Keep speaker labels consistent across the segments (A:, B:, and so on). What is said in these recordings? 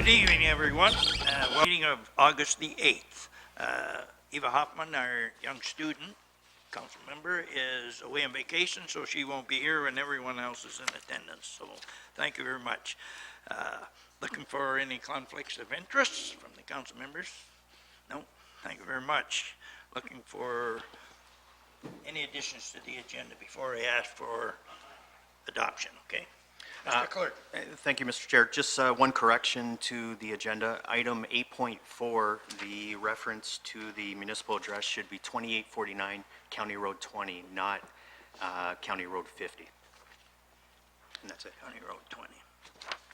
A: Good evening, everyone. Meeting of August the 8th. Eva Hoffman, our young student, council member, is away on vacation, so she won't be here, and everyone else is in attendance. So thank you very much. Looking for any conflicts of interest from the council members? No, thank you very much. Looking for any additions to the agenda before I ask for adoption, okay? Mr. Clerk.
B: Thank you, Mr. Chair. Just one correction to the agenda. Item 8.4, the reference to the municipal address should be 2849 County Road 20, not County Road 50. And that's it.
A: County Road 20.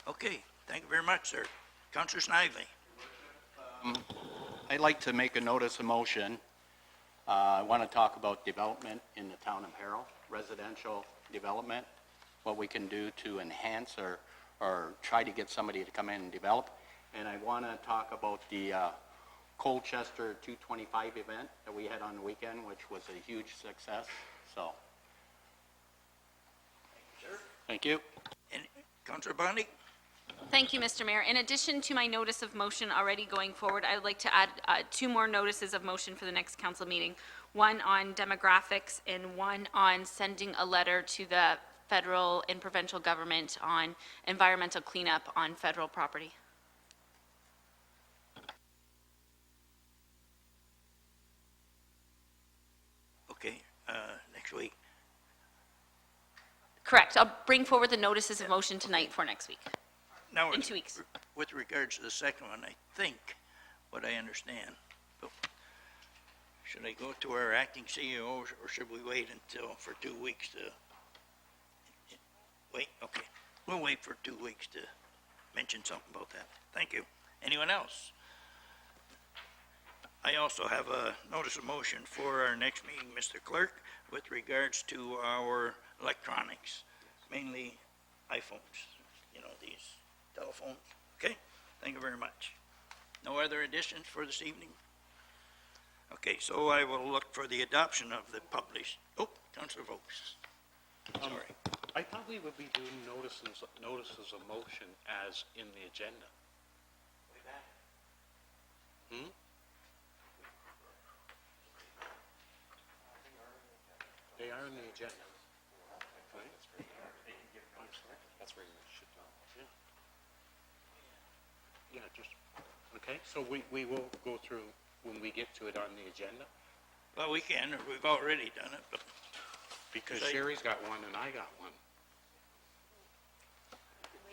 A: Okay, thank you very much, sir. Councilor Snively.
C: I'd like to make a notice of motion. I want to talk about development in the town of Harrow, residential development, what we can do to enhance or try to get somebody to come in and develop. And I want to talk about the Colchester 225 event that we had on the weekend, which was a huge success. So,
A: Thank you, sir.
C: thank you.
A: And Councilor Bondi?
D: Thank you, Mr. Mayor. In addition to my notice of motion already going forward, I would like to add two more notices of motion for the next council meeting. One on demographics and one on sending a letter to the federal and provincial government on environmental cleanup on federal property.
A: Okay, next week.
D: Correct. I'll bring forward the notices of motion tonight for next week.
A: Now,
D: In 2 weeks.
A: With regards to the second one, I think what I understand, but should I go to our acting CEO or should we wait for 2 weeks to wait? Okay, we'll wait for 2 weeks to mention something about that. Thank you. Anyone else? I also have a notice of motion for our next meeting, Mr. Clerk, with regards to our electronics, mainly iPhones, these telephones. Okay, thank you very much. No other additions for this evening? Okay, so I will look for the adoption of the published, Councilor Vokes. Sorry.
E: I thought we would be doing notices of motion as in the agenda. They are in the agenda. Right? That's where you should go. Yeah. Yeah, just, okay, so we will go through when we get to it on the agenda?
A: Well, we can, or we've already done it, but
E: Because Sherry's got one and I got one.
A: wait.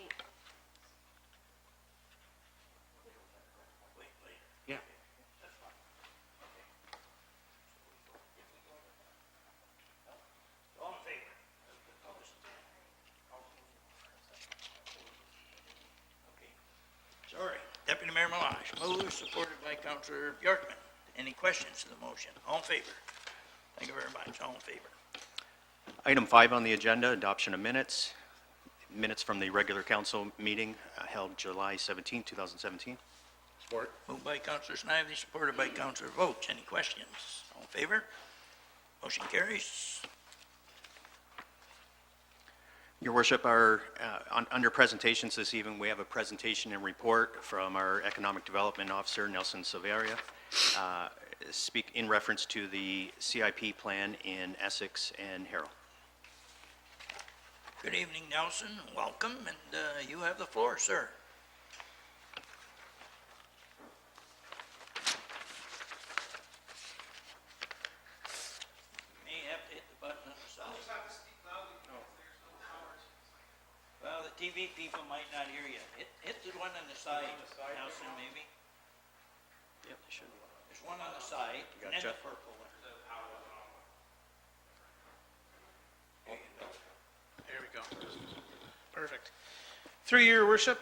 E: Yeah.
A: All in favor? Okay. Sorry. Deputy Mayor Melange moves, supported by Councilor Bjorkman. Any questions to the motion? All in favor? Thank you very much. All in favor?
B: Item 5 on the agenda, adoption of minutes. Minutes from the regular council meeting held July 17, 2017.
E: Support.
A: Moved by Councilor Snively, supported by Councilor Vogt. Any questions? All in favor? Motion carries.
B: Your Worship, under presentations this evening, we have a presentation and report from our Economic Development Officer, Nelson Silveria, speak in reference to the CIP plan in Essex and Harrow.
A: Good evening, Nelson. Welcome, and you have the floor, sir. You may have to hit the button on the side. Well, the TV people might not hear you. Hit the one on the side, Nelson, maybe.
B: Yep, they should.
A: There's one on the side, and then the purple one. There you go.
F: There we go. Perfect. Through your worship,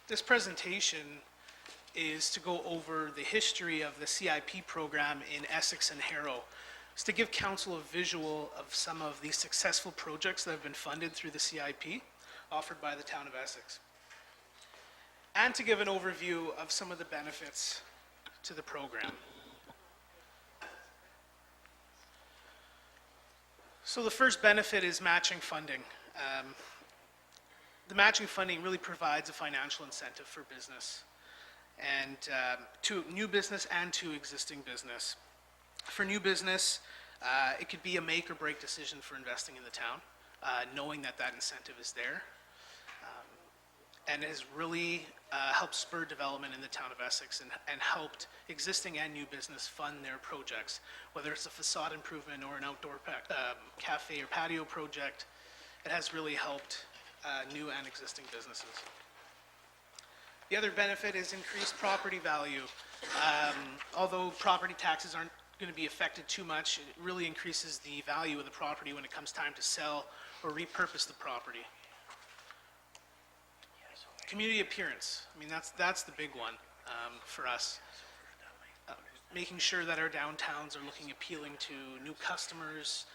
F: this presentation is to go over the history of the CIP program in Essex and Harrow. It's to give council a visual of some of the successful projects that have been funded through the CIP offered by the town of Essex, and to give an overview of some of the benefits to the program. So the first benefit is matching funding. the matching funding really provides a financial incentive for business, and to new business and to existing business. For new business, it could be a make or break decision for investing in the town, knowing that that incentive is there. And has really helped spur development in the town of Essex and helped existing and new business fund their projects, whether it's a facade improvement or an outdoor cafe or patio project. It has really helped new and existing businesses. The other benefit is increased property value. Although property taxes aren't going to be affected too much, it really increases the value of the property when it comes time to sell or repurpose the property. Community appearance, I mean, that's the big one for us. Making sure that our downtowns are looking appealing to new customers,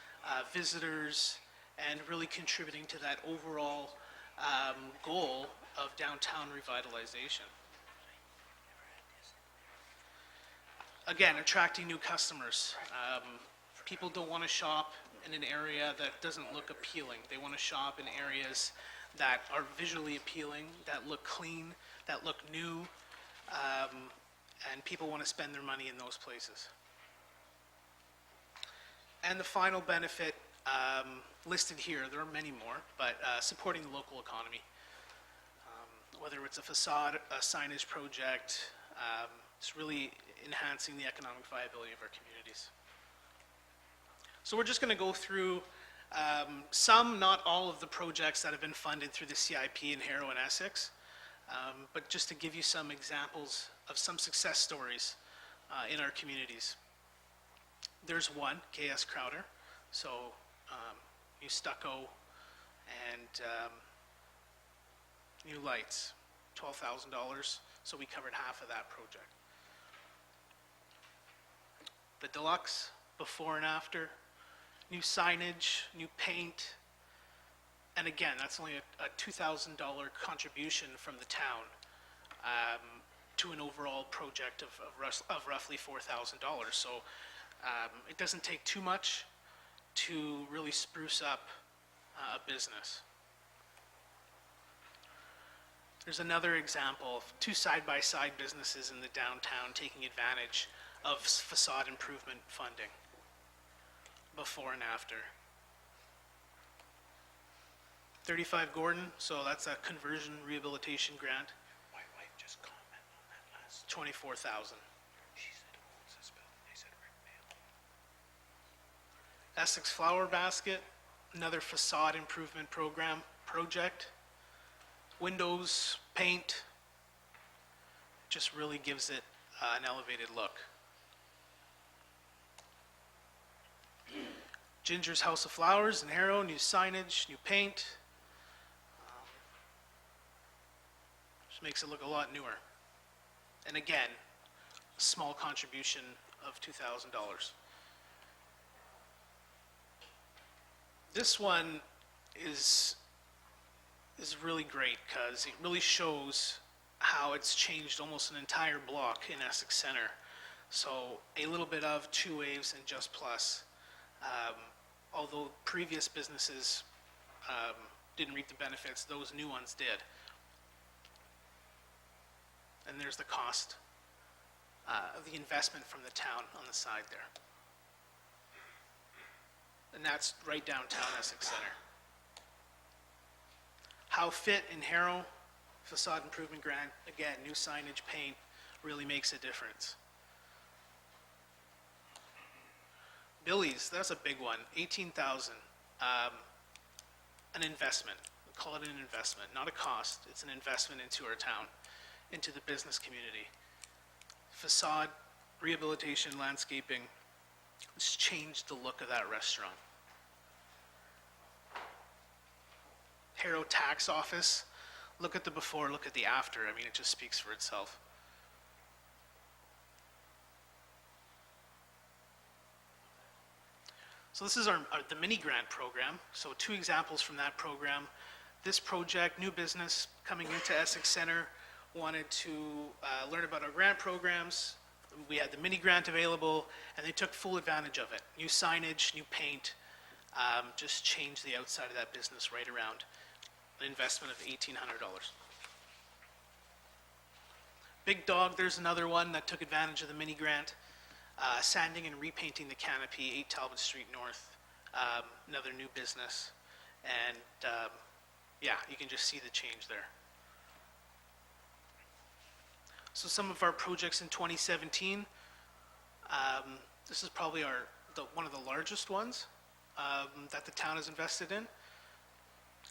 F: visitors, and really contributing to that overall goal of downtown revitalization. Again, attracting new customers. People don't want to shop in an area that doesn't look appealing. They want to shop in areas that are visually appealing, that look clean, that look new, and people want to spend their money in those places. And the final benefit listed here, there are many more, but supporting the local economy. Whether it's a facade, a signage project, it's really enhancing the economic viability of our communities. So we're just going to go through some, not all of the projects that have been funded through the CIP in Harrow and Essex, but just to give you some examples of some success stories in our communities. There's one, KS Crowder, so new stucco and new lights, $12,000, so we covered half of that project. The Deluxe, before and after, new signage, new paint, and again, that's only a $2,000 contribution from the town to an overall project of roughly $4,000. So it doesn't take too much to really spruce up a business. There's another example of two side-by-side businesses in the downtown taking advantage of facade improvement funding, before and after. 35 Gordon, so that's a conversion rehabilitation grant.
E: My wife just commented on that last.
F: 24,000.
E: She said, who owns this building? They said Rick Mail.
F: Essex Flower Basket, another facade improvement project. Windows, paint, just really gives it an elevated look. Ginger's House of Flowers in Harrow, new signage, new paint. Just makes it look a lot newer. And again, a small contribution of $2,000. This one is really great because it really shows how it's changed almost an entire block in Essex Center. So a little bit of Two Waves and Just Plus. Although previous businesses didn't reap the benefits, those new ones did. And there's the cost of the investment from the town on the side there. And that's right downtown Essex Center. How Fit in Harrow, facade improvement grant, again, new signage, paint, really makes a difference. Billy's, that's a big one, 18,000. An investment, we call it an investment, not a cost, it's an investment into our town, into the business community. Facade, rehabilitation, landscaping, it's changed the look of that restaurant. Harrow Tax Office, look at the before, look at the after. I mean, it just speaks for itself. So this is the mini grant program. So two examples from that program. This project, new business coming into Essex Center, wanted to learn about our grant programs. We had the mini grant available, and they took full advantage of it. New signage, new paint, just changed the outside of that business right around. an investment of $1,800. Big Dog, there's another one that took advantage of the mini grant. Sanding and repainting the canopy, 8 Talbot Street North, another new business. And yeah, you can just see the change there. So some of our projects in 2017, this is probably one of the largest ones that the town has invested in.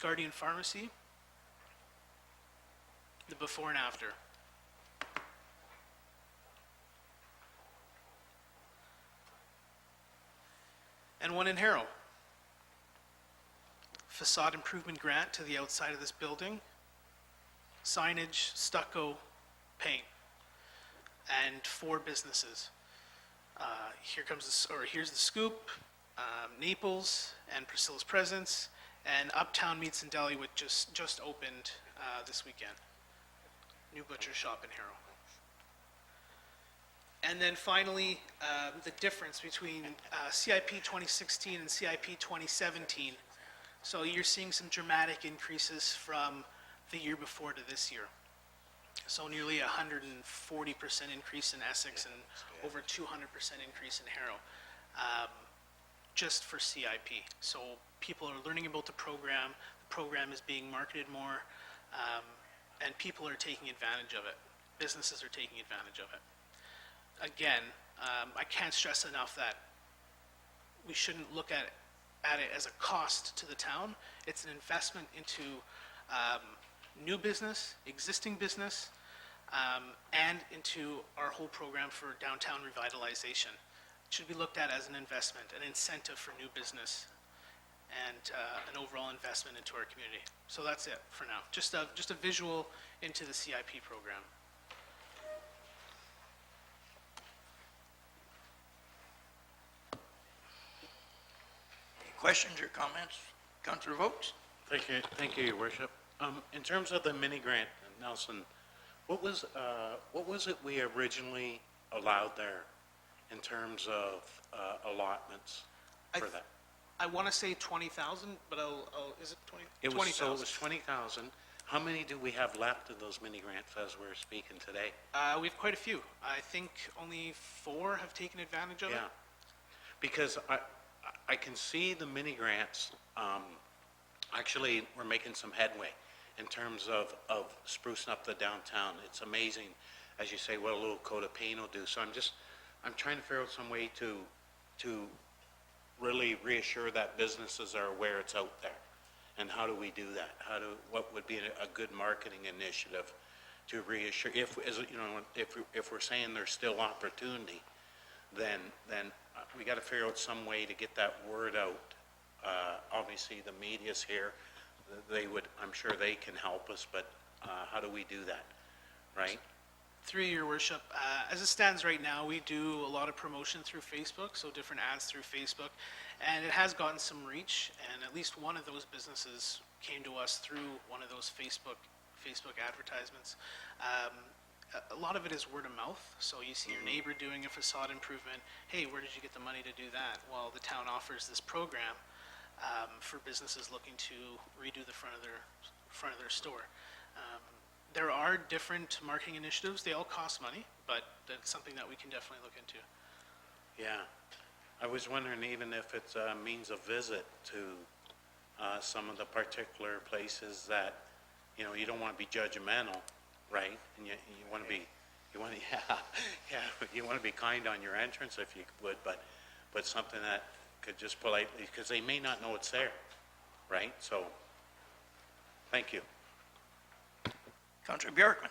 F: Guardian Pharmacy, the before and after. And one in Harrow. Facade improvement grant to the outside of this building. Signage, stucco, paint. And 4 businesses. Here's the Scoop, Naples, and Priscilla's Presents, and Uptown Meats and Deli, which just opened this weekend. New butcher shop in Harrow. And then finally, the difference between CIP 2016 and CIP 2017. So you're seeing some dramatic increases from the year before to this year. So nearly 140% increase in Essex and over 200% increase in Harrow, just for CIP. So people are learning about the program is being marketed more, and people are taking advantage of it. Businesses are taking advantage of it. Again, I can't stress enough that we shouldn't look at it as a cost to the town. It's an investment into new business, existing business, and into our whole program for downtown revitalization. It should be looked at as an investment, an incentive for new business, and an overall investment into our community. So that's it for now. Just a visual into the CIP program.
A: Any questions or comments? Councillor Vokes?
E: Thank you, Your Worship. In terms of the mini grant, Nelson, what was it we originally allowed there in terms of allotments for that?
F: I want to say 20,000, but is it 20?
E: It was
F: 20,000.
E: 20,000. How many do we have left of those mini grants as we're speaking today?
F: We have quite a few. I think only 4 have taken advantage of it.
E: Yeah, because I can see the mini grants, actually, we're making some headway in terms of sprucing up the downtown. It's amazing, as you say, what a little coat of paint will do. So I'm trying to figure out some way to really reassure that businesses are aware it's out there. And how do we do that? What would be a good marketing initiative to reassure, if we're saying there's still opportunity, then we got to figure out some way to get that word out. Obviously, the media's here. I'm sure they can help us, but how do we do that, right?
F: Through your worship, as it stands right now, we do a lot of promotion through Facebook, so different ads through Facebook, and it has gotten some reach, and at least one of those businesses came to us through one of those Facebook advertisements. A lot of it is word of mouth, so you see your neighbor doing a facade improvement. Hey, where did you get the money to do that? Well, the town offers this program for businesses looking to redo the front of their store. There are different marketing initiatives. They all cost money, but that's something that we can definitely look into.
E: Yeah. I was wondering even if it's a means of visit to some of the particular places that, you don't want to be judgmental, right? And you want to be, you want to be kind on your entrance if you would, but something that could just politely, because they may not know it's there, right? So, thank you.
A: Councillor Bjorkman?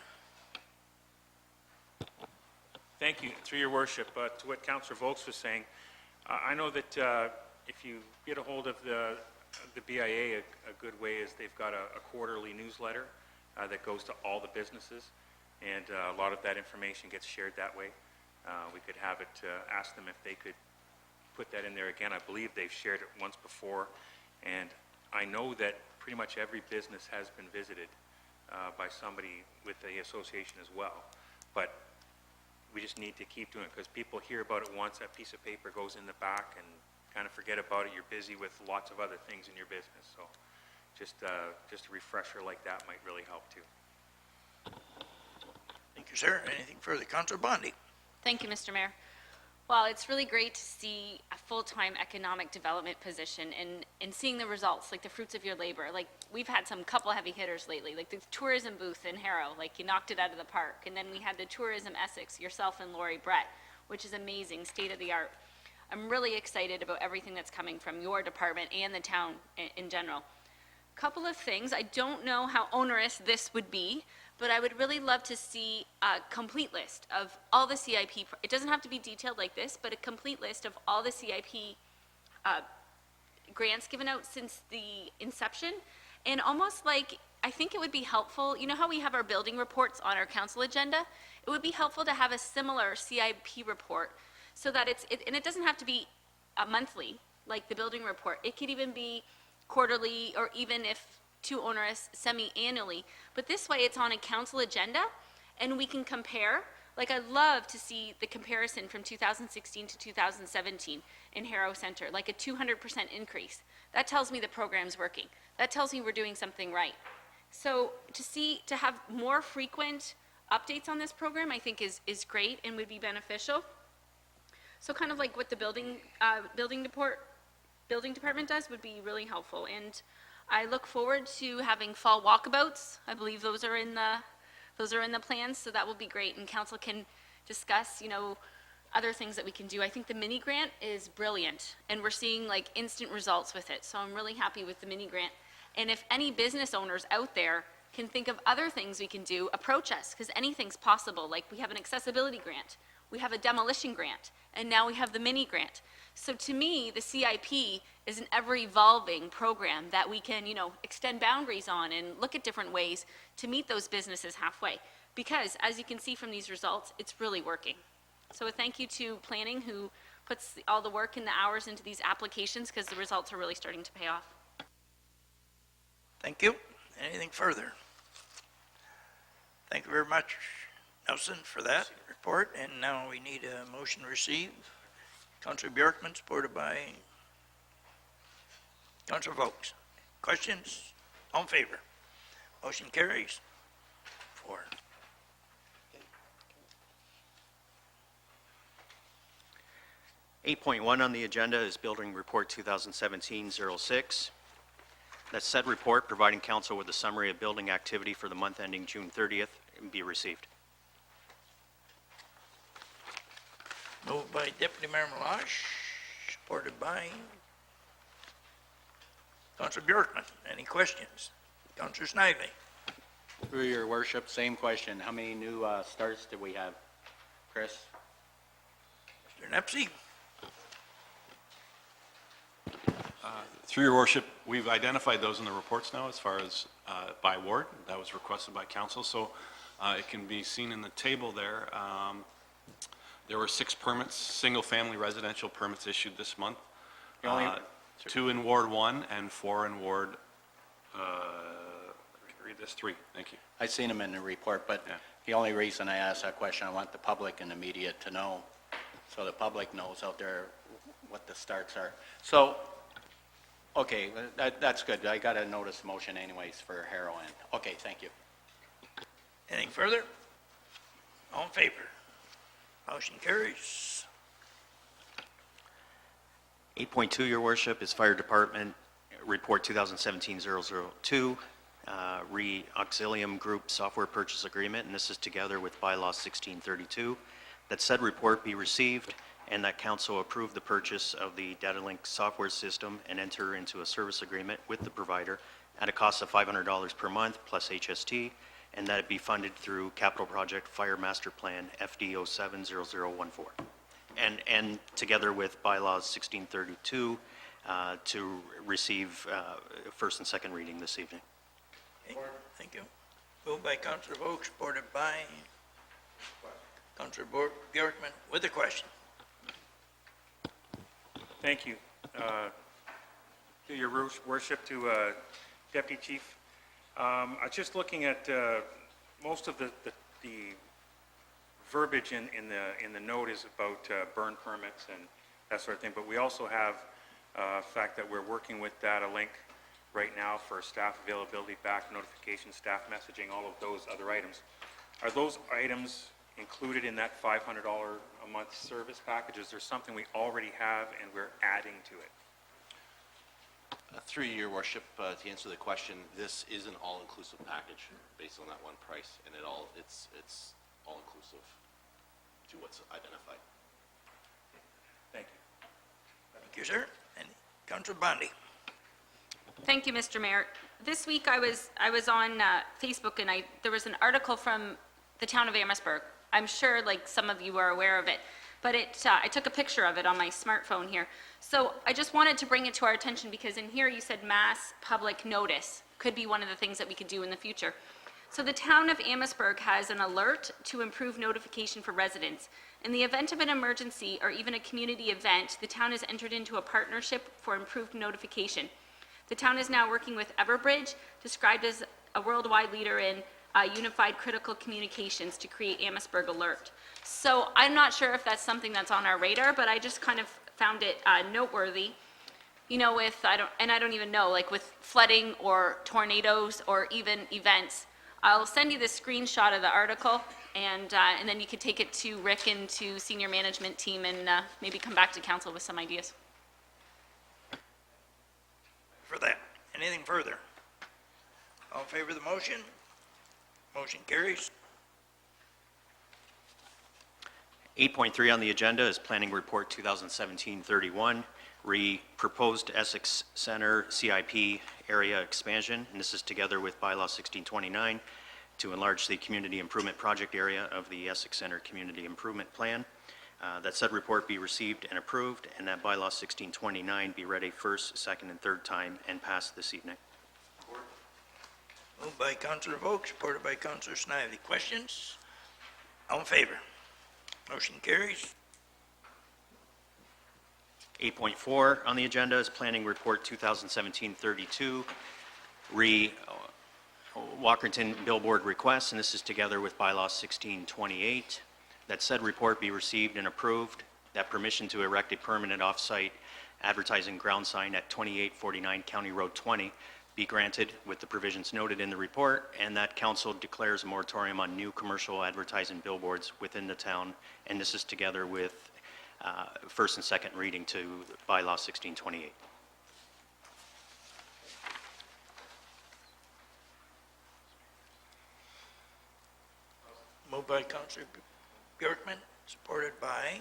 G: Thank you. Through your worship, to what Councillor Volks was saying, I know that if you get a hold of the BIA, a good way is they've got a quarterly newsletter that goes to all the businesses, and a lot of that information gets shared that way. We could have it, ask them if they could put that in there again. I believe they've shared it once before, and I know that pretty much every business has been visited by somebody with the association as well. But we just need to keep doing it, because people hear about it once, that piece of paper goes in the back and kind of forget about it. You're busy with lots of other things in your business. So just a refresher like that might really help too.
A: Thank you, sir. Anything further? Councilor Bondi?
D: Thank you, Mr. Mayor. Well, it's really great to see a full-time economic development position and seeing the results, like the fruits of your labor. Like, we've had some couple heavy hitters lately, like the tourism booth in Harrow, like you knocked it out of the park. And then we had the tourism Essex, yourself and Lori Brett, which is amazing, state-of-the-art. I'm really excited about everything that's coming from your department and the town in general. Couple of things, I don't know how onerous this would be, but I would really love to see a complete list of all the CIP, it doesn't have to be detailed like this, but a complete list of all the CIP grants given out since the inception. And almost like, I think it would be helpful, you know how we have our building reports on our council agenda? It would be helpful to have a similar CIP report so that and it doesn't have to be monthly, like the building report. It could even be quarterly, or even if too onerous, semi-annually. But this way, it's on a council agenda, and we can compare. Like, I'd love to see the comparison from 2016 to 2017 in Harrow Center, like a 200% increase. That tells me the program's working. That tells me we're doing something right. So to have more frequent updates on this program, I think is great and would be beneficial. So kind of like what the building department does would be really helpful. And I look forward to having fall walkabouts. I believe those are in the plans, so that will be great. And council can discuss, other things that we can do. I think the mini grant is brilliant, and we're seeing like instant results with it. So I'm really happy with the mini grant. And if any business owners out there can think of other things we can do, approach us, because anything's possible. Like, we have an accessibility grant, we have a demolition grant, and now we have the mini grant. So to me, the CIP is an ever-evolving program that we can, extend boundaries on and look at different ways to meet those businesses halfway. Because, as you can see from these results, it's really working. So a thank you to planning, who puts all the work and the hours into these applications, because the results are really starting to pay off.
A: Thank you. Anything further? Thank you very much, Nelson, for that report. And now we need a motion to receive. Councilor Bjorkman, supported by Councilor Vokes. Questions? All in favor? Motion carries. 4.
B: Eight point one on the agenda is Building Report 2017-06. That said report, providing council with a summary of building activity for the month ending June 30th, be received.
A: Moved by Deputy Mayor Meloche, supported by Councilor Bjorkman. Any questions? Councilor Snively.
C: Through your worship, same question. How many new starts do we have? Chris?
A: Mr. Nepsy.
H: Through your worship, we've identified those in the reports now as far as by ward. That was requested by council, so it can be seen in the table there. There were 6 permits, single-family residential permits issued this month. 2 in Ward 1 and 4 in Ward, read this, 3. Thank you.
C: I seen them in the report, but
H: Yeah.
C: the only reason I asked that question, I want the public and the media to know, so the public knows out there what the starts are. So, okay, that's good. I got a notice motion anyways for heroin. Okay, thank you.
A: Anything further? All in favor? Motion carries.
B: 8.2, your worship, is Fire Department Report 2017-002, Re-Auxilium Group Software Purchase Agreement, and this is together with Bylaw 1632. That said report be received, and that council approve the purchase of the DataLink software system and enter into a service agreement with the provider at a cost of $500 per month plus HST, and that it be funded through Capital Project Fire Master Plan FD070014. And together with bylaws 1632 to receive first and second reading this evening.
A: Okay, thank you. Moved by Councilor Vokes, supported by Councilor Bjorkman with a question.
G: Thank you. To your worship, to Deputy Chief. I'm just looking at most of the verbiage in the note is about burn permits and that sort of thing, but we also have the fact that we're working with DataLink right now for staff availability, back notification, staff messaging, all of those other items. Are those items included in that $500 a month service package? Is there something we already have and we're adding to it?
I: Through your worship, to answer the question, this is an all-inclusive package based on that one price, and it's all-inclusive to what's identified.
G: Thank you.
A: Thank you, sir. And Councilor Bondi.
D: Thank you, Mr. Mayor. This week I was on Facebook and there was an article from the town of Amherstburg. I'm sure like some of you are aware of it, but I took a picture of it on my smartphone here. So I just wanted to bring it to our attention because in here you said mass public notice could be one of the things that we could do in the future. So the town of Amherstburg has an alert to improve notification for residents. In the event of an emergency or even a community event, the town has entered into a partnership for improved notification. The town is now working with Everbridge, described as a worldwide leader in unified critical communications, to create Amherstburg Alert. So I'm not sure if that's something that's on our radar, but I just kind of found it noteworthy. You know, I don't even know, like with flooding or tornadoes or even events. I'll send you the screenshot of the article, and then you could take it to Rick and to senior management team and maybe come back to council with some ideas.
A: For that. Anything further? All in favor of the motion? Motion carries.
B: 8.3 on the agenda is Planning Report 2017-31, proposed Essex Center CIP area expansion, and this is together with Bylaw 1629 to enlarge the community improvement project area of the Essex Center Community Improvement Plan. That said report be received and approved, and that Bylaw 1629 be read a first, second, and third time and passed this evening.
A: Moved by Councilor Volk, supported by Councilor Snively. Questions? All in favor? Motion carries.
B: 8.4 on the agenda is Planning Report 2017-32, Walkerton Billboard request, and this is together with Bylaw 1628. That said report be received and approved, that permission to erect a permanent off-site advertising ground sign at 2849 County Road 20 be granted with the provisions noted in the report, and that council declares a moratorium on new commercial advertising billboards within the town, and this is together with first and second reading to Bylaw 1628.
A: Moved by Councilor Bjorkman, supported by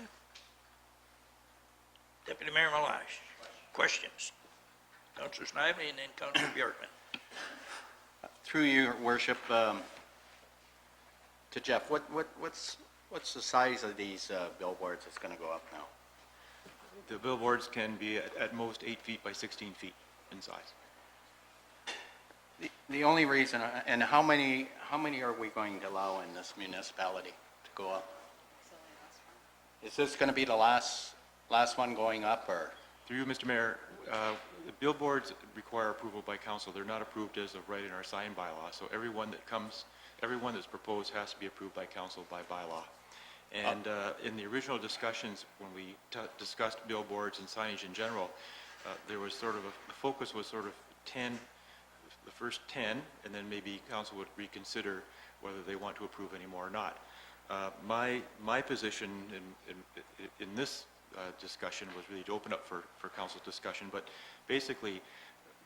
A: Deputy Mayor Malash. Questions? Councilor Snively and then Councilor Bjorkman.
C: Through your worship, to Jeff, what's the size of these billboards that's going to go up now?
J: The billboards can be at most 8 feet by 16 feet in size.
C: The only reason, and how many are we going to allow in this municipality to go up? Is this going to be the last one going up, or?
J: Through you, Mr. Mayor, the billboards require approval by council. They're not approved as of right in our sign bylaw. So everyone that's proposed has to be approved by council by bylaw. And in the original discussions, when we discussed billboards and signage in general, there was sort of the focus was sort of 10, the first 10, and then maybe council would reconsider whether they want to approve any more or not. My position in this discussion was really to open up for council discussion, but basically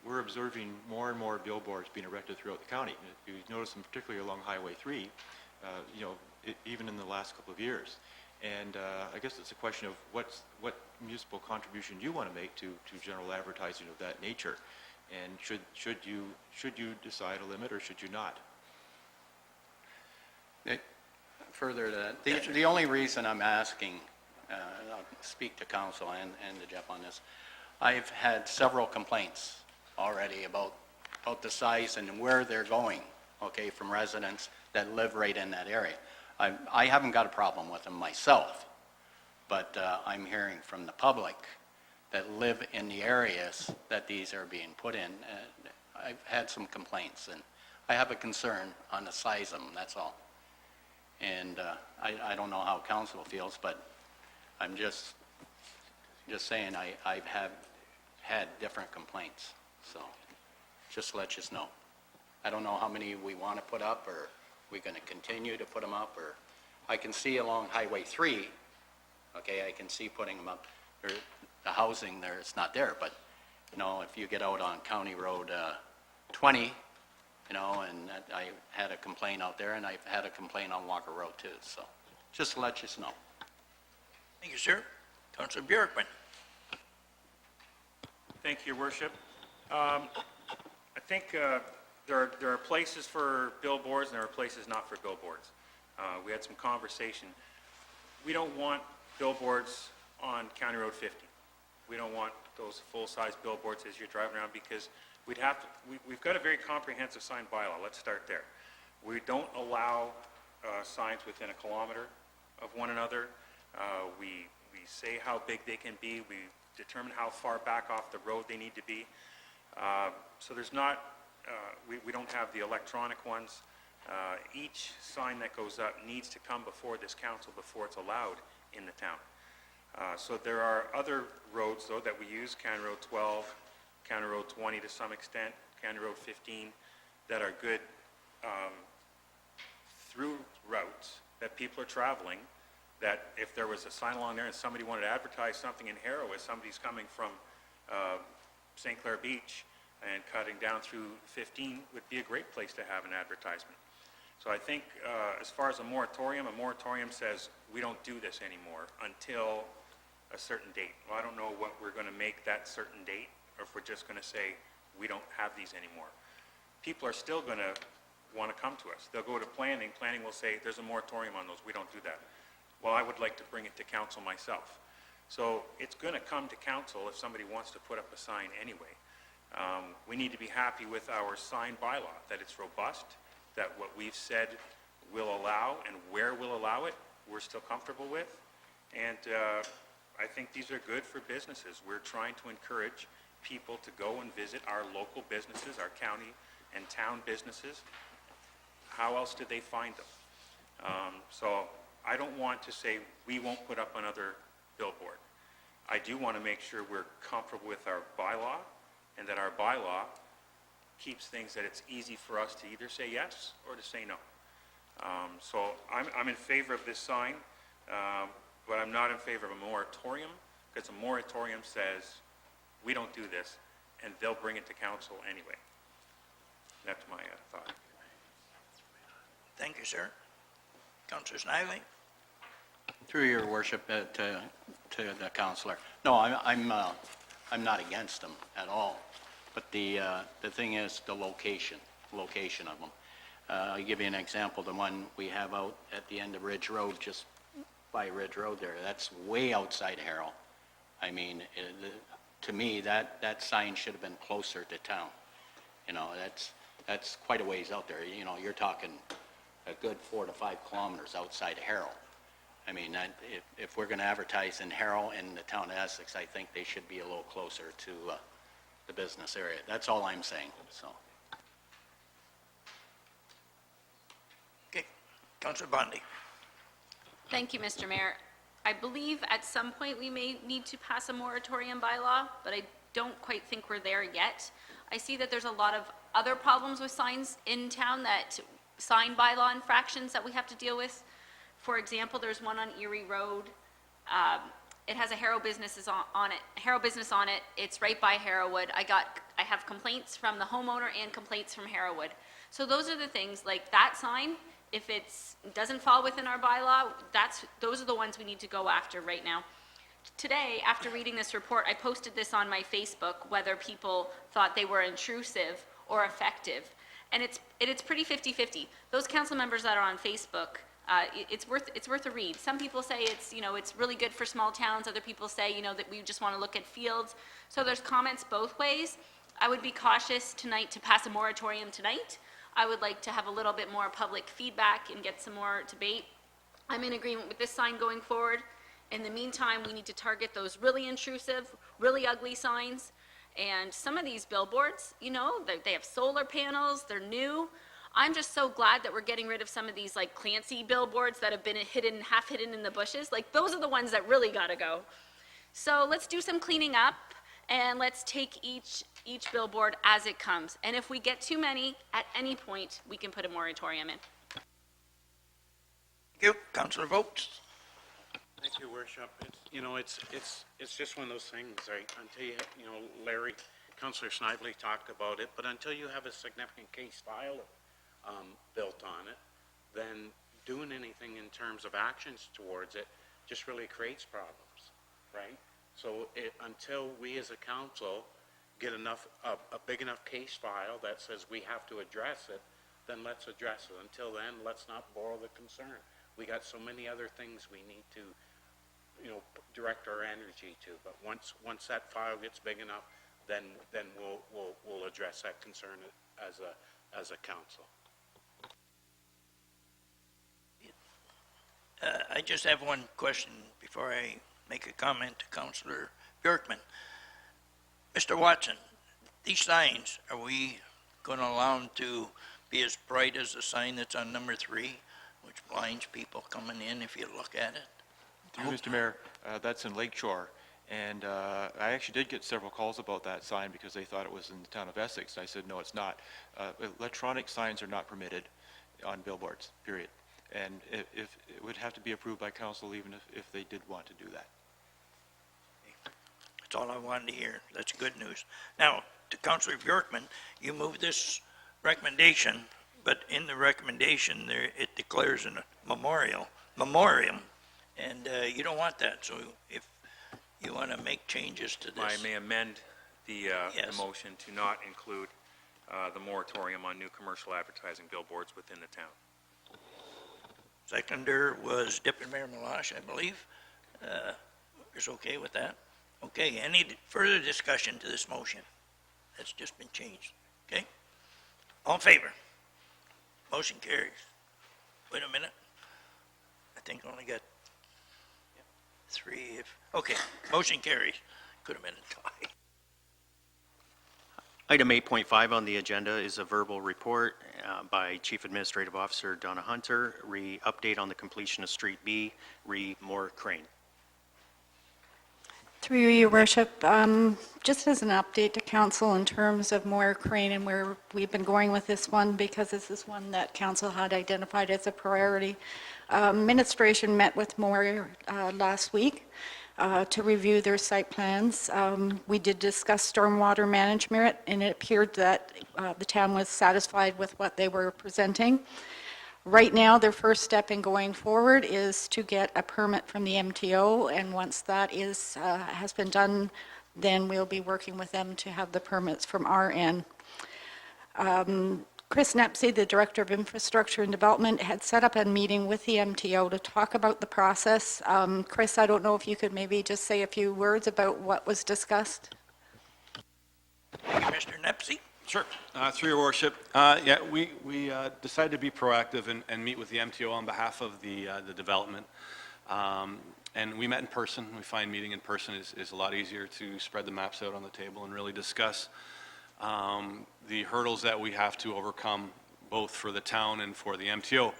J: we're observing more and more billboards being erected throughout the county. You notice them particularly along Highway 3, even in the last couple of years. And I guess it's a question of what municipal contribution you want to make to general advertising of that nature, and should you decide a limit or should you not?
C: Further to that, the only reason I'm asking, and I'll speak to council and to Jeff on this, I've had several complaints already about the size and where they're going, okay, from residents that live right in that area. I haven't got a problem with them myself, but I'm hearing from the public that live in the areas that these are being put in. I've had some complaints, and I have a concern on the size of them, that's all. And I don't know how council feels, but I'm just saying I've had different complaints, so. just to let you know. I don't know how many we want to put up, or we're going to continue to put them up, or I can see along Highway 3, okay, I can see putting them up. The housing there, it's not there, but, you know, if you get out on County Road 20, you know, and I had a complaint out there, and I've had a complaint on Walker Road too, so just to let you know.
A: Thank you, sir. Councilor Bjorkman.
G: Thank you, Your Worship. I think there are places for billboards and there are places not for billboards. We had some conversation. We don't want billboards on County Road 50. We don't want those full-size billboards as you're driving around because we've got a very comprehensive sign bylaw. Let's start there. We don't allow signs within a kilometer of one another. We say how big they can be. We determine how far back off the road they need to be. So there's not, we don't have the electronic ones. Each sign that goes up needs to come before this council before it's allowed in the town. So there are other roads, though, that we use, County Road 12, County Road 20 to some extent, County Road 15, that are good through routes that people are traveling, that if there was a sign along there and somebody wanted to advertise something in Harrow as somebody's coming from St. Clair Beach and cutting down through 15 would be a great place to have an advertisement. So I think as far as a moratorium says we don't do this anymore until a certain date. Well, I don't know what we're going to make that certain date, or if we're just going to say we don't have these anymore. People are still going to want to come to us. They'll go to planning. Planning will say there's a moratorium on those. We don't do that. Well, I would like to bring it to council myself. So it's going to come to council if somebody wants to put up a sign anyway. We need to be happy with our sign bylaw, that it's robust, that what we've said will allow and where we'll allow it, we're still comfortable with. And I think these are good for businesses. We're trying to encourage people to go and visit our local businesses, our county and town businesses. How else did they find them? So I don't want to say we won't put up another billboard. I do want to make sure we're comfortable with our bylaw and that our bylaw keeps things that it's easy for us to either say yes or to say no. So I'm in favor of this sign, but I'm not in favor of a moratorium, because a moratorium says we don't do this, and they'll bring it to council anyway. That's my thought.
A: Thank you, sir. Councilor Snively.
C: Through your worship to the councilor. No, I'm not against them at all. But the thing is the location of them. I'll give you an example. The one we have out at the end of Ridge Road, just by Ridge Road there, that's way outside Harrow. I mean, to me, that sign should have been closer to town. You know, that's quite a ways out there. You know, you're talking a good 4 to 5 kilometers outside Harrow. I mean, if we're going to advertise in Harrow and the town of Essex, I think they should be a little closer to the business area. That's all I'm saying, so.
A: Okay. Councilor Bondi.
D: Thank you, Mr. Mayor. I believe at some point we may need to pass a moratorium bylaw, but I don't quite think we're there yet. I see that there's a lot of other problems with signs in town, that sign bylaw infractions that we have to deal with. For example, there's one on Erie Road. It has a Harrow business on it. Harrow business on it. It's right by Harrowwood. I have complaints from the homeowner and complaints from Harrowwood. So those are the things, like that sign. If it doesn't fall within our bylaw, those are the ones we need to go after right now. Today, after reading this report, I posted this on my Facebook, whether people thought they were intrusive or effective. And it's pretty 50-50. Those council members that are on Facebook, it's worth a read. Some people say it's really good for small towns. Other people say, that we just want to look at fields. So there's comments both ways. I would be cautious tonight to pass a moratorium tonight. I would like to have a little bit more public feedback and get some more debate. I'm in agreement with this sign going forward. In the meantime, we need to target those really intrusive, really ugly signs. And some of these billboards, they have solar panels, they're new. I'm just so glad that we're getting rid of some of these like Clancy billboards that have been half hidden in the bushes. Like those are the ones that really gotta go. So let's do some cleaning up, and let's take each each billboard as it comes. And if we get too many, at any point, we can put a moratorium in.
A: Thank you. Councillor Vokes?
E: Thank you, Worship. It's just one of those things, right? Until Larry, Councillor Snively talked about it, but until you have a significant case file built on it, then doing anything in terms of actions towards it just really creates problems, right? So until we as a council get a big enough case file that says we have to address it, then let's address it. Until then, let's not borrow the concern. We got so many other things we need to, direct our energy to. But once that file gets big enough, then we'll address that concern as a council.
A: I just have one question before I make a comment to Councillor Bjorkman. Mr. Watson, these signs, are we going to allow them to be as bright as the sign that's on number 3, which blinds people coming in if you look at it?
J: Through Mr. Mayor, that's in Lakeshore, and I actually did get several calls about that sign because they thought it was in the town of Essex. I said, no, it's not. Electronic signs are not permitted on billboards, period. And if it would have to be approved by council even if they did want to do that.
A: That's all I wanted to hear. That's good news. Now, to Councillor Bjorkman, you moved this recommendation, but in the recommendation there, it declares a memoriam, and you don't want that. So if you want to make changes to this.
G: I may amend the
A: Yes.
G: motion to not include the moratorium on new commercial advertising billboards within the town.
A: Seconder was Deputy Mayor Malash, I believe. Is okay with that? Okay, any further discussion to this motion? That's just been changed, okay? All in favor? Motion carries. Wait a minute. I think I only got 3. Okay, motion carries. Could have been a tie.
B: Item 8.5 on the agenda is a verbal report by Chief Administrative Officer Donna Hunter, update on the completion of Street B, Moore Crane.
K: Through you, Your Worship, just as an update to council in terms of Moore Crane and where we've been going with this one, because this is one that council had identified as a priority. Administration met with Moore last week to review their site plans. We did discuss stormwater management, and it appeared that the town was satisfied with what they were presenting. Right now, their first step in going forward is to get a permit from the MTO, and once that has been done, then we'll be working with them to have the permits from our end. Chris Nepsey, the Director of Infrastructure and Development, had set up a meeting with the MTO to talk about the process. Chris, I don't know if you could maybe just say a few words about what was discussed?
A: Thank you, Mr. Nepsey.
H: Sure. Through your worship, we decided to be proactive and meet with the MTO on behalf of the development. And we met in person. We find meeting in person is a lot easier to spread the maps out on the table and really discuss the hurdles that we have to overcome, both for the town and for the MTO. At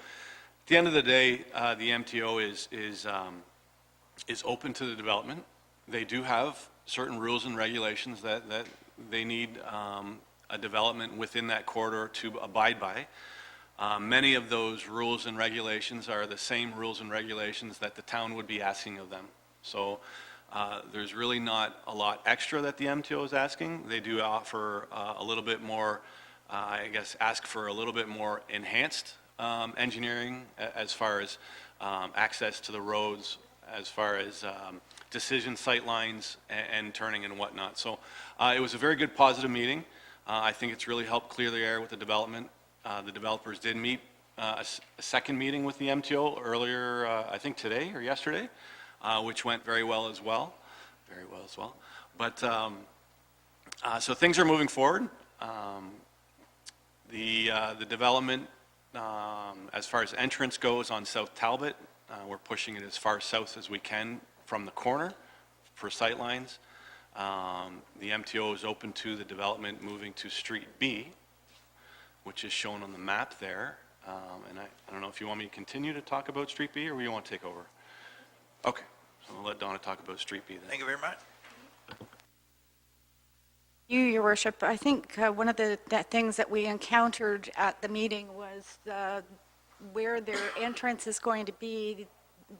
H: the end of the day, the MTO is open to the development. They do have certain rules and regulations that they need a development within that corridor to abide by. Many of those rules and regulations are the same rules and regulations that the town would be asking of them. So there's really not a lot extra that the MTO is asking. They do offer a little bit more, ask for a little bit more enhanced engineering as far as access to the roads, as far as decision sight lines and turning and whatnot. So it was a very good positive meeting. I think it's really helped clear the air with the development. The developers did meet a second meeting with the MTO earlier, I think today or yesterday, which went very well as well. But so things are moving forward. The development, as far as entrance goes on South Talbot, we're pushing it as far south as we can from the corner for sight lines. The MTO is open to the development moving to Street B, which is shown on the map there. And I don't know if you want me to continue to talk about Street B or you want to take over? Okay, so I'll let Donna talk about Street B then.
A: Thank you very much.
K: Your worship, I think one of the things that we encountered at the meeting was where their entrance is going to be,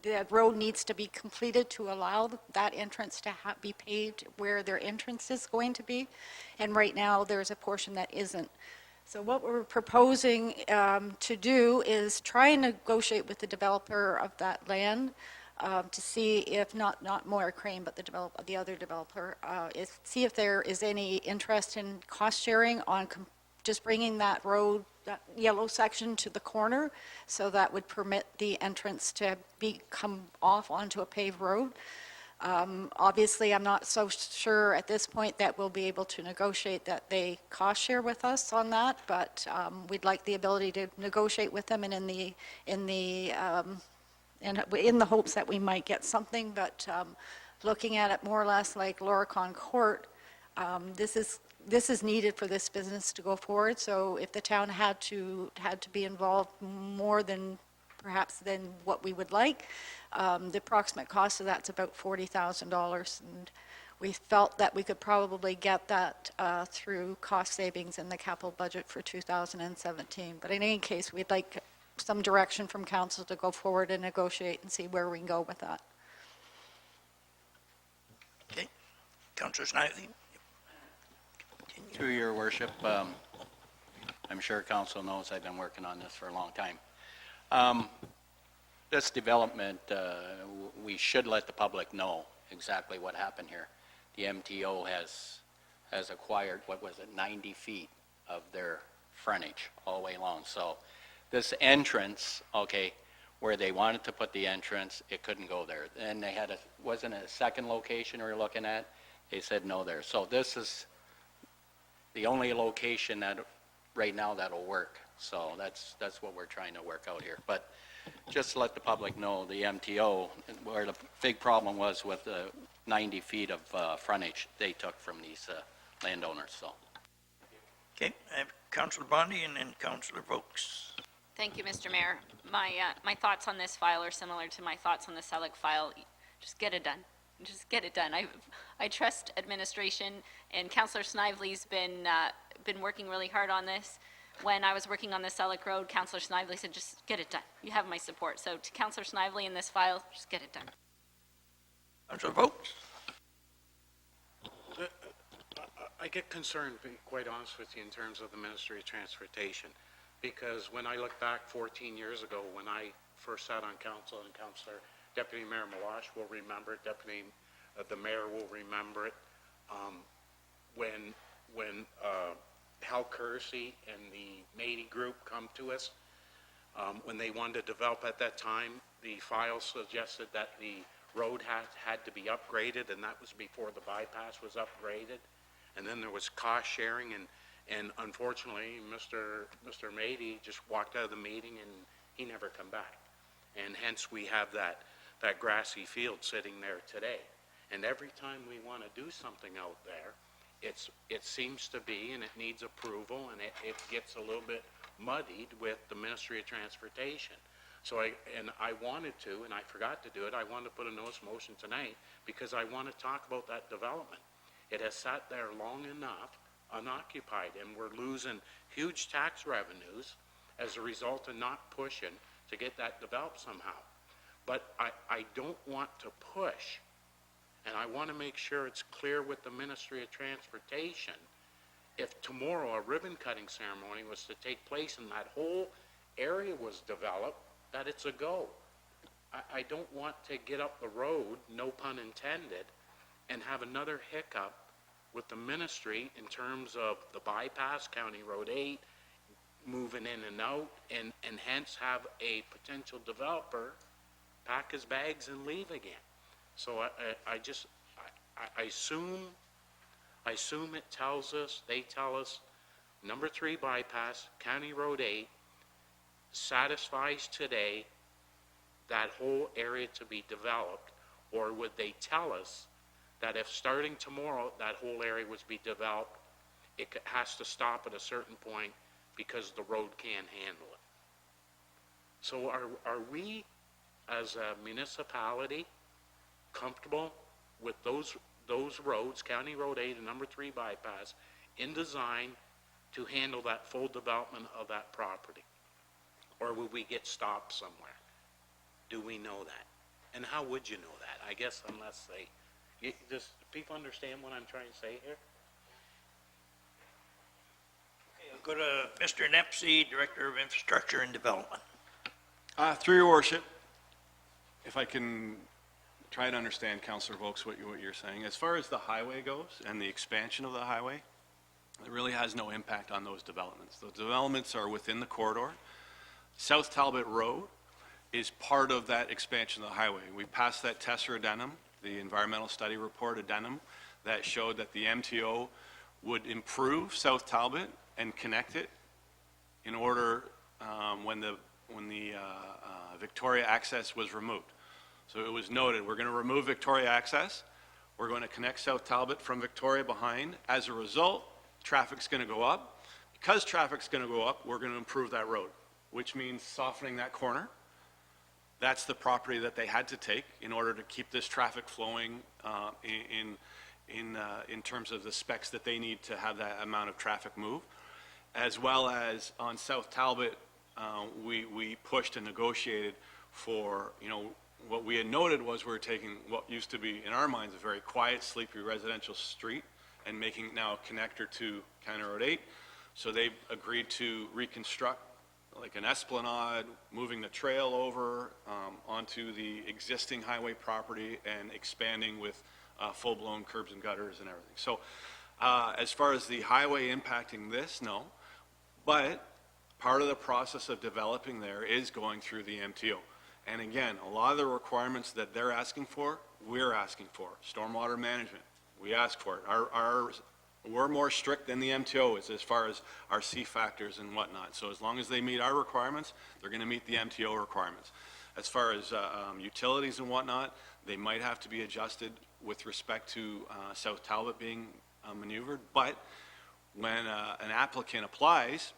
K: the road needs to be completed to allow that entrance to be paved where their entrance is going to be. And right now, there's a portion that isn't. So what we're proposing to do is try and negotiate with the developer of that land to see if not Moyer Crane, but the other developer, see if there is any interest in cost sharing on just bringing that road, that yellow section to the corner, so that would permit the entrance to come off onto a paved road. Obviously, I'm not so sure at this point that we'll be able to negotiate that they cost share with us on that, but we'd like the ability to negotiate with them, and in the hopes that we might get something, but looking at it more or less like Loricon Court, this is needed for this business to go forward. So if the town had to be involved more than perhaps than what we would like, the approximate cost of that's about $40,000, and we felt that we could probably get that through cost savings in the capital budget for 2017. But in any case, we'd like some direction from council to go forward and negotiate and see where we can go with that.
A: Okay. Councillor Snively?
C: Through your worship, I'm sure council knows I've been working on this for a long time. This development, we should let the public know exactly what happened here. The MTO has acquired, 90 feet of their frontage all the way along. So this entrance, okay, where they wanted to put the entrance, it couldn't go there. And they had wasn't it a second location we were looking at? They said no there. So this is the only location that right now that'll work. So that's what we're trying to work out here. But just to let the public know, the MTO, where the big problem was with the 90 feet of frontage they took from these landowners, so.
A: Okay, I have Councillor Bondi and then Councillor Vokes.
D: Thank you, Mr. Mayor. My thoughts on this file are similar to my thoughts on the Selleck file. Just get it done. Just get it done. I trust administration, and Councillor Snively's been working really hard on this. When I was working on the Selleck Road, Councillor Snively said, just get it done. You have my support. So to Councillor Snively in this file, just get it done.
A: Councillor Vokes?
E: I get concerned, to be quite honest with you, in terms of the Ministry of Transportation, because when I look back 14 years ago, when I first sat on council, and Deputy Mayor Malash will remember it, the mayor will remember it, when Hal Kersey and the Mady Group come to us, when they wanted to develop at that time, the file suggested that the road had to be upgraded, and that was before the bypass was upgraded. And then there was cost sharing, and unfortunately, Mr. Mady just walked out of the meeting and he never come back. And hence we have that grassy field sitting there today. And every time we want to do something out there, it seems to be, and it needs approval, and it gets a little bit muddied with the Ministry of Transportation. So I wanted to, and I forgot to do it, I wanted to put a notice of motion tonight because I want to talk about that development. It has sat there long enough, unoccupied, and we're losing huge tax revenues as a result of not pushing to get that developed somehow. But I don't want to push, and I want to make sure it's clear with the Ministry of Transportation, if tomorrow a ribbon cutting ceremony was to take place and that whole area was developed, that it's a go. I don't want to get up the road, no pun intended, and have another hiccup with the ministry in terms of the bypass, County Road 8, moving in and out, and hence have a potential developer pack his bags and leave again. So I assume it tells us, they tell us, number 3 bypass, County Road 8, satisfies today that whole area to be developed, or would they tell us that if starting tomorrow that whole area was to be developed, it has to stop at a certain point because the road can't handle it? So are we, as a municipality, comfortable with those roads, County Road 8 and number 3 bypass, in design to handle that full development of that property? Or will we get stopped somewhere? Do we know that? And how would you know that? I guess unless does people understand what I'm trying to say here?
A: Okay, I'll go to Mr. Nepsey, Director of Infrastructure and Development.
H: Through your worship, if I can try to understand, Councillor Volks, what you're saying. As far as the highway goes and the expansion of the highway, it really has no impact on those developments. Those developments are within the corridor. South Talbot Road is part of that expansion of the highway. We passed that Tesser addendum, the environmental study report addendum, that showed that the MTO would improve South Talbot and connect it in order when the Victoria access was removed. So it was noted, we're going to remove Victoria access, we're going to connect South Talbot from Victoria behind. As a result, traffic's going to go up. Because traffic's going to go up, we're going to improve that road, which means softening that corner. That's the property that they had to take in order to keep this traffic flowing in terms of the specs that they need to have that amount of traffic move. As well as on South Talbot, we pushed and negotiated for, what we had noted was we were taking what used to be, in our minds, a very quiet, sleepy residential street and making it now a connector to County Road 8. So they agreed to reconstruct like an esplanade, moving the trail over onto the existing highway property and expanding with full-blown curbs and gutters and everything. So as far as the highway impacting this, no. But part of the process of developing there is going through the MTO. And again, a lot of the requirements that they're asking for, we're asking for. Stormwater management, we ask for it. We're more strict than the MTO is as far as our C factors and whatnot. So as long as they meet our requirements, they're going to meet the MTO requirements. As far as utilities and whatnot, they might have to be adjusted with respect to South Talbot being maneuvered. But when an applicant applies,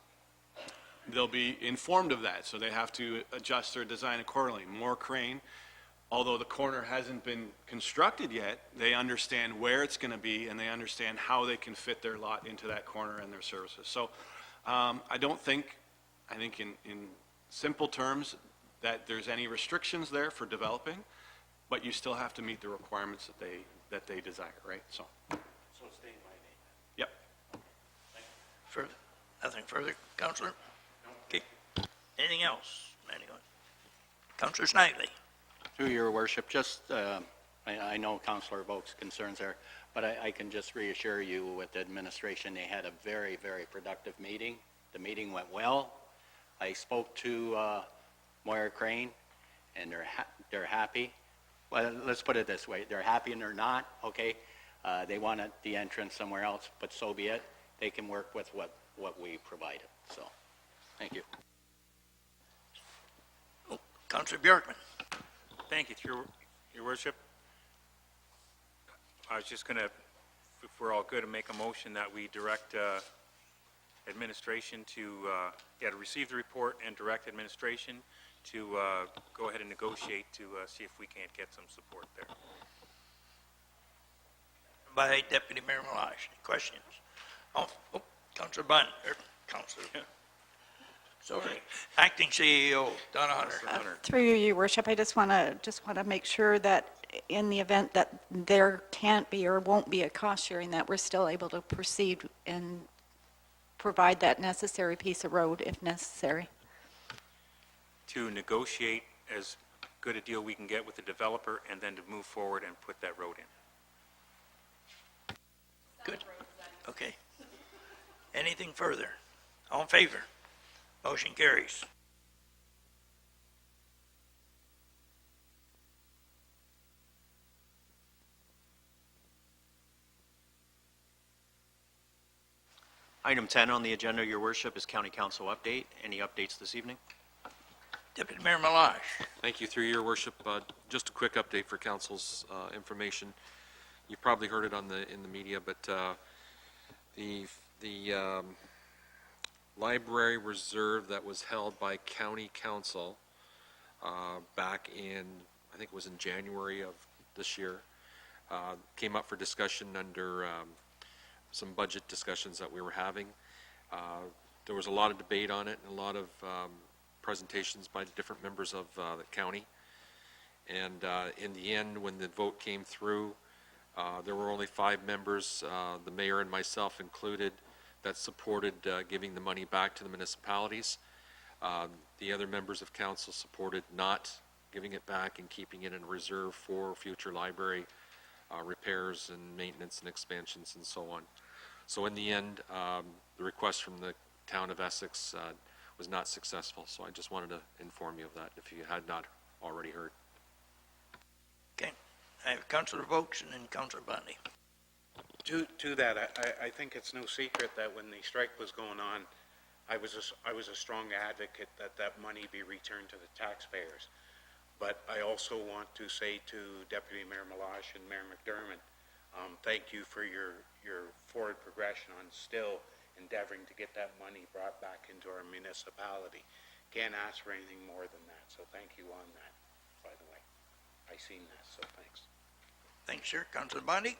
H: they'll be informed of that. So they have to adjust their design accordingly. More crane. Although the corner hasn't been constructed yet, they understand where it's going to be and they understand how they can fit their lot into that corner and their services. So I think in simple terms that there's any restrictions there for developing, but you still have to meet the requirements that they desire, right? So
E: Stay by name.
H: yep.
A: Further? Nothing further, Councillor? Okay. Anything else? Anyone? Councillor Snively?
C: Through your worship, just, I know Councillor Volk's concerns there, but I can just reassure you with the administration, they had a very, very productive meeting. The meeting went well. I spoke to Moira Crane, and they're happy. Well, let's put it this way, they're happy and they're not, okay? They wanted the entrance somewhere else, but so be it. They can work with what we provided, so, thank you.
A: Oh, Councillor Bjorkman?
G: Thank you, through your worship. I was just going to, if we're all good, to make a motion that we direct administration to receive the report and direct administration to go ahead and negotiate to see if we can't get some support there.
A: By Deputy Mayor Milosh. Any questions? Oh, Councillor Bunn, or Councillor. Sorry. Acting CEO, Donna Hunter.
K: Through you, Your Worship, I just want to make sure that in the event that there can't be or won't be a cost sharing, that we're still able to proceed and provide that necessary piece of road if necessary.
G: To negotiate as good a deal we can get with the developer and then to move forward and put that road in.
A: Good. Okay. Anything further? All in favor? Motion carries.
B: Item 10 on the agenda, Your Worship, is County Council update. Any updates this evening?
A: Deputy Mayor Milosh.
L: Thank you, through your worship. Just a quick update for council's information. You probably heard it in the media, but the library reserve that was held by county council back in, I think it was in January of this year, came up for discussion under some budget discussions that we were having. There was a lot of debate on it and a lot of presentations by different members of the county. And in the end, when the vote came through, there were only 5 members, the mayor and myself included, that supported giving the money back to the municipalities. The other members of council supported not giving it back and keeping it in reserve for future library repairs and maintenance and expansions and so on. So in the end, the request from the town of Essex was not successful. So I just wanted to inform you of that if you had not already heard.
A: Okay, I have Councillor Vokes and then Councillor Bundy.
E: To that, I think it's no secret that when the strike was going on, I was a strong advocate that that money be returned to the taxpayers. But I also want to say to Deputy Mayor Milosh and Mayor McDermott, thank you for your forward progression on still endeavoring to get that money brought back into our municipality. Can't ask for anything more than that, so thank you on that, by the way. I seen this, so thanks.
A: Thanks, sir. Councillor Bundy?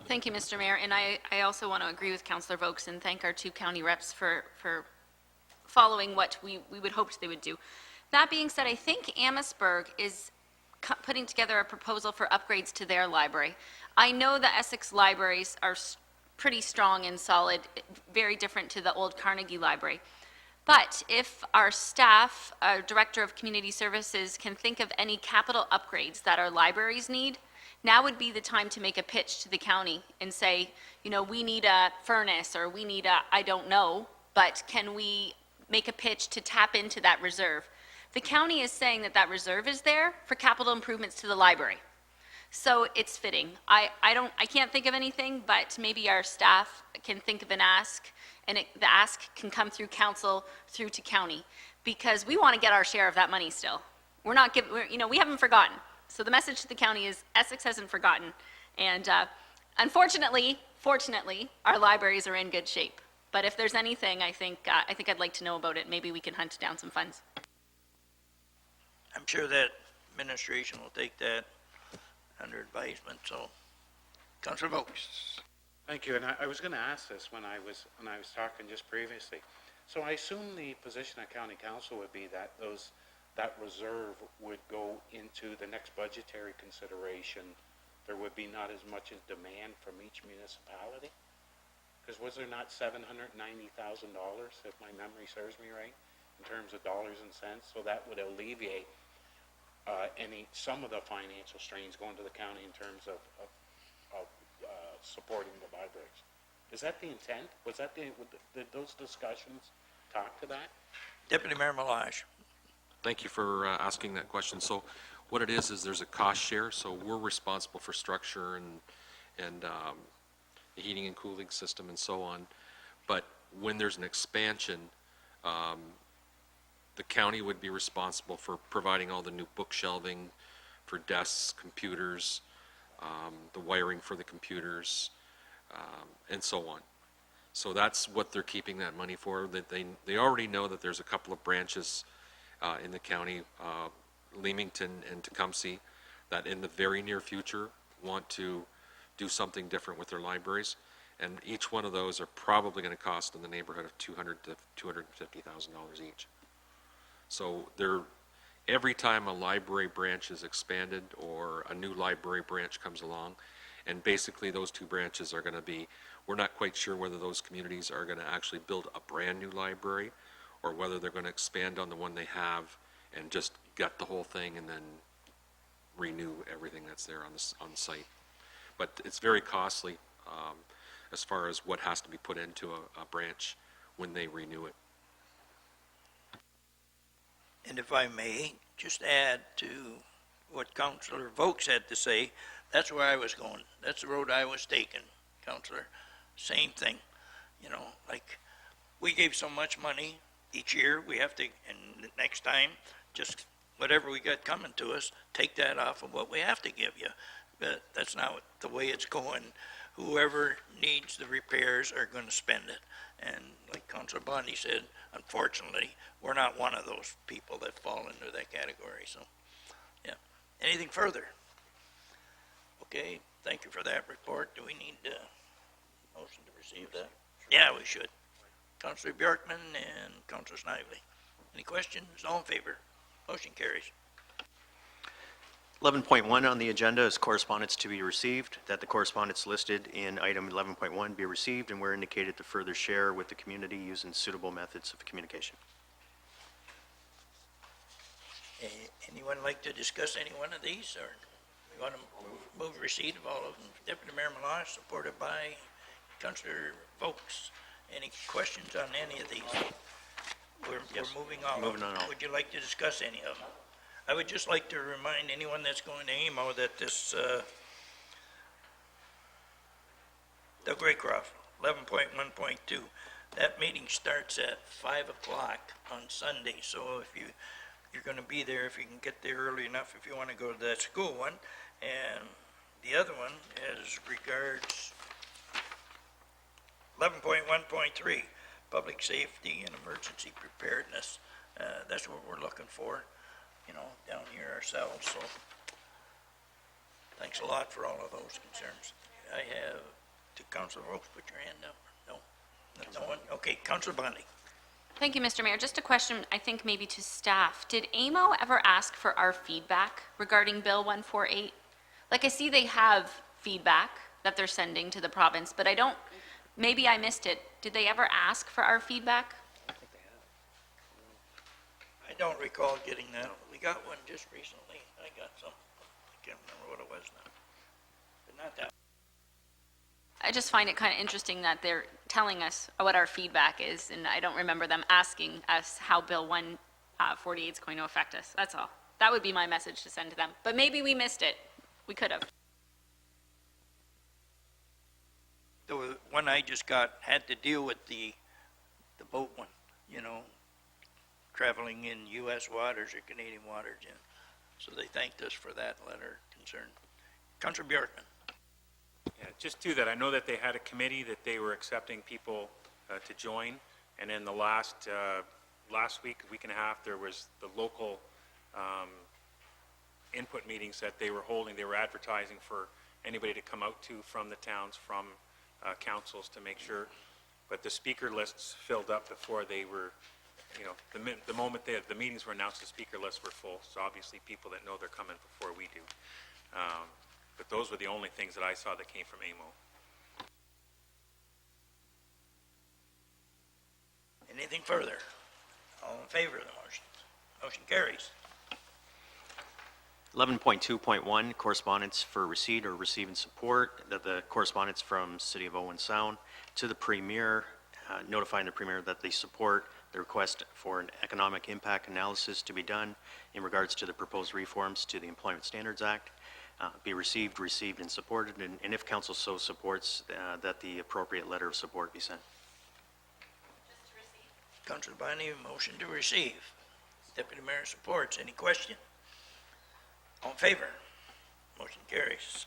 D: Thank you, Mr. Mayor, and I also want to agree with Councillor Vokes and thank our 2 county reps for following what we would hoped they would do. That being said, I think Amherstburg is putting together a proposal for upgrades to their library. I know the Essex libraries are pretty strong and solid, very different to the old Carnegie Library. But if our staff, our Director of Community Services, can think of any capital upgrades that our libraries need, now would be the time to make a pitch to the county and say, you know, we need a furnace or we need a, I don't know, but can we make a pitch to tap into that reserve? The county is saying that that reserve is there for capital improvements to the library. So it's fitting. I can't think of anything, but maybe our staff can think of an ask, and the ask can come through council, through to county, because we want to get our share of that money still. We haven't forgotten. So the message to the county is Essex hasn't forgotten. And fortunately, our libraries are in good shape. But if there's anything, I think I'd like to know about it. Maybe we can hunt down some funds.
A: I'm sure that administration will take that under advisement, so. Councillor Vokes?
E: Thank you, and I was going to ask this when I was talking just previously. So I assume the position of county council would be that that reserve would go into the next budgetary consideration. There would be not as much as demand from each municipality? Because was there not $790,000, if my memory serves me right, in terms of dollars and cents? So that would alleviate some of the financial strains going to the county in terms of supporting the libraries. Is that the intent? Did those discussions talk to that?
A: Deputy Mayor Milosh?
L: Thank you for asking that question. So what it is there's a cost share, so we're responsible for structure and the heating and cooling system and so on. But when there's an expansion, the county would be responsible for providing all the new book shelving for desks, computers, the wiring for the computers, and so on. So that's what they're keeping that money for. That they already know that there's a couple of branches in the county, Leamington and Tecumseh, that in the very near future want to do something different with their libraries. And each one of those are probably going to cost in the neighborhood of $200,000 to $250,000 each. So every time a library branch is expanded or a new library branch comes along, and basically those 2 branches are going to be, we're not quite sure whether those communities are going to actually build a brand new library or whether they're going to expand on the one they have and just gut the whole thing and then renew everything that's there on the site. But it's very costly as far as what has to be put into a branch when they renew it.
A: And if I may, just add to what Councillor Vokes had to say, that's where I was going. That's the road I was taking, Councillor. Same thing. Like, we gave so much money each year, we have to, and the next time, just whatever we got coming to us, take that off of what we have to give you. But that's not the way it's going. Whoever needs the repairs are going to spend it. And like Councillor Bondi said, unfortunately, we're not one of those people that fall into that category. So, yeah. Anything further? Okay. Thank you for that report. Do we need a motion to receive that? Yeah, we should. Councillor Bjorkman and Councillor Snively. Any questions? All in favor? Motion carries.
B: 11.1 on the agenda is correspondence to be received, that the correspondence listed in item 11.1 be received and where indicated to further share with the community using suitable methods of communication.
A: Anyone like to discuss any one of these, or we want to move receipt of all of them? Deputy Mayor Meloche, supported by Councillor Vokes. Any questions on any of these? We're moving on.
B: Moving on all.
A: Would you like to discuss any of them? I would just like to remind anyone that's going to AMO that this, Doug Raycroft, 11.1.2, that meeting starts at 5 o'clock on Sunday, so if you're going to be there, if you can get there early enough, if you want to go to that school one. And the other one is regards 11.1.3, public safety and emergency preparedness. That's what we're looking for, down here ourselves, so thanks a lot for all of those concerns. I have, to Councilor Oaks, put your hand up. No one? Okay, Councilor Bundy.
D: Thank you, Mr. Mayor. Just a question, I think maybe to staff. Did AMO ever ask for our feedback regarding Bill 148? Like, I see they have feedback that they're sending to the province, but maybe I missed it. Did they ever ask for our feedback?
A: I don't recall getting that. We got one just recently. I got some. I can't remember what it was now. But not that.
D: I just find it kind of interesting that they're telling us what our feedback is, and I don't remember them asking us how Bill 148 is going to affect us. That's all. That would be my message to send to them. But maybe we missed it. We could have.
A: The one I just got had to deal with the boat one, traveling in U.S. waters or Canadian waters, so they thanked us for that letter concern. Councilor Bjorkman.
G: Yeah, just to that, I know that they had a committee that they were accepting people to join, and in the last week and a half, there was the local input meetings that they were holding. They were advertising for anybody to come out to from the towns, from councils, to make sure, but the speaker lists filled up before they were, the moment the meetings were announced, the speaker lists were full, so obviously people that know they're coming before we do. But those were the only things that I saw that came from AMO.
A: Anything further? All in favor of the motion? Motion carries.
B: 11.2.1, correspondence for receipt or receive and support, that the correspondence from City of Owen Sound to the Premier, notifying the Premier that they support the request for an economic impact analysis to be done in regards to the proposed reforms to the Employment Standards Act, be received, and supported, and if council so supports, that the appropriate letter of support be sent.
A: Councilor Bundy, motion to receive. Deputy Mayor supports. Any question? All in favor? Motion carries.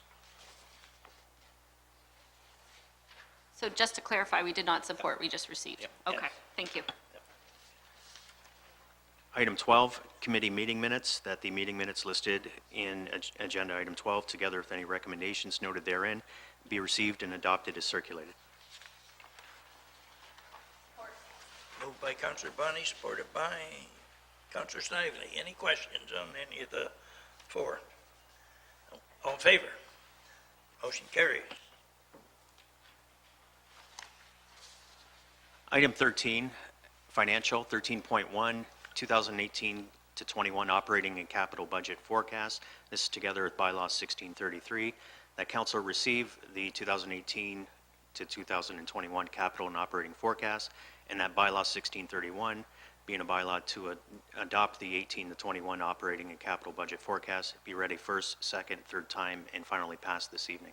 D: So just to clarify, we did not support, we just received.
A: Yep.
D: Okay,
A: Yes.
D: thank you.
B: Item 12, committee meeting minutes, that the meeting minutes listed in agenda item 12, together with any recommendations noted therein, be received and adopted as circulated.
A: Moved by Councilor Bundy, supported by Councilor Snively. Any questions on any of the four? All in favor? Motion carries.
B: Item 13, financial, 13.1, 2018 to 21 operating and capital budget forecast. This is together with bylaw 1633, that council receive the 2018 to 2021 capital and operating forecast, and that bylaw 1631 being a bylaw to adopt the 18 to 21 operating and capital budget forecast, be ready first, second, third time, and finally passed this evening.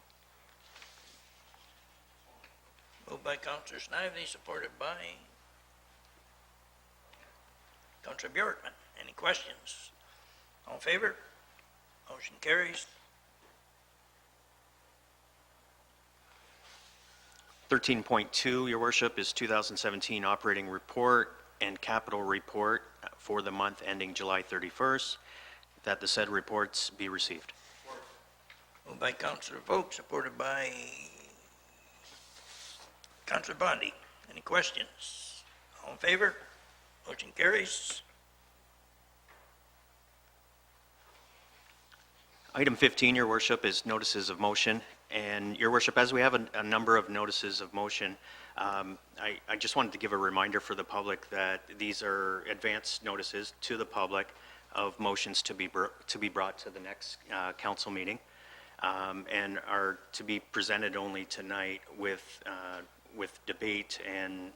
A: Moved by Councilor Snively, supported by Councilor Bjorkman. Any questions? All in favor? Motion carries.
B: 13.2, Your Worship, is 2017 operating report and capital report for the month ending July 31st, that the said reports be received.
A: Moved by Councillor Vogt, supported by Councillor Bondi. Any questions? All in favor? Motion carries.
B: Item 15, Your Worship, is notices of motion. And Your Worship, as we have a number of notices of motion, I just wanted to give a reminder for the public that these are advance notices to the public of motions to be brought to the next council meeting, and are to be presented only tonight with debate and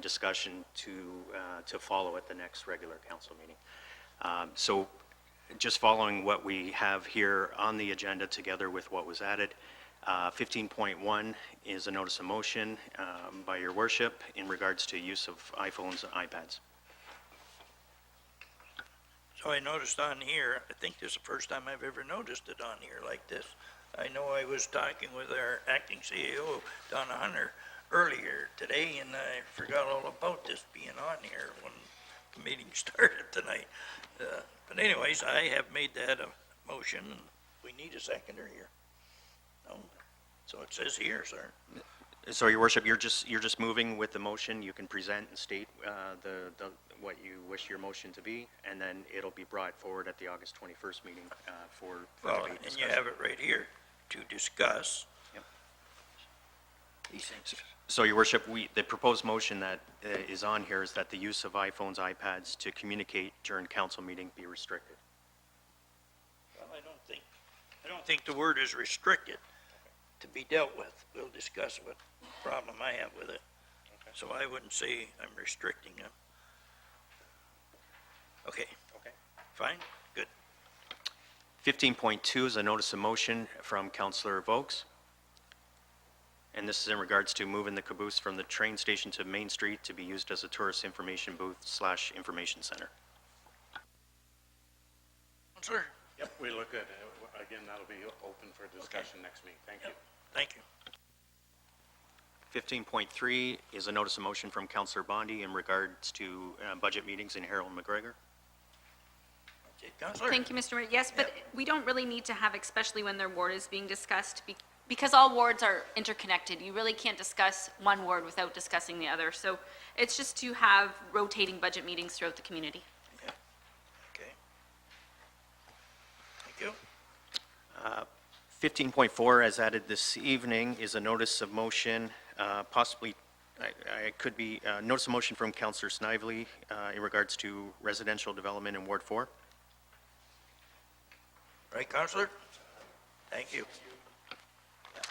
B: discussion to follow at the next regular council meeting. So just following what we have here on the agenda together with what was added, 15.1 is a notice of motion by Your Worship in regards to use of iPhones and iPads.
A: So I noticed on here, I think this is the first time I've ever noticed it on here like this. I know I was talking with our acting CEO, Donna Hunter, earlier today, and I forgot all about this being on here when the meeting started tonight. But anyways, I have made that a motion, and we need a seconder here. No? So it says here, sir.
B: So, Your Worship, you're just moving with the motion. You can present and state what you wish your motion to be, and then it'll be brought forward at the August 21st meeting for
A: Well,
B: debate
A: and you
B: discussion.
A: have it right here to discuss
B: Yep.
A: these things.
B: So, Your Worship, the proposed motion that is on here is that the use of iPhones, iPads to communicate during council meeting be restricted.
A: Well, I don't think the word is restricted to be dealt with. We'll discuss what problem I have with it. So I wouldn't say I'm restricting them. Okay.
B: Okay.
A: Fine, good.
B: 15.2 is a notice of motion from Councillor Vokes. And this is in regards to moving the caboose from the train station to Main Street to be used as a tourist information booth / information center.
A: Counselor?
E: Yep, we look at it. Again, that'll be open for discussion next meeting. Thank you.
A: Thank you.
B: 15.3 is a notice of motion from Councillor Bondi in regards to budget meetings in Harold McGregor.
A: Okay, Counselor?
D: Thank you, Mr. Mayor. Yes, but we don't really need to have, especially when their ward is being discussed, because all wards are interconnected. You really can't discuss one ward without discussing the other. So it's just to have rotating budget meetings throughout the community.
A: Yeah. Okay. Thank you.
B: 15.4, as added this evening, is a notice of motion, possibly, I could be, notice of motion from Councillor Snively in regards to residential development in Ward 4.
A: Right, Counselor? Thank you. Yeah,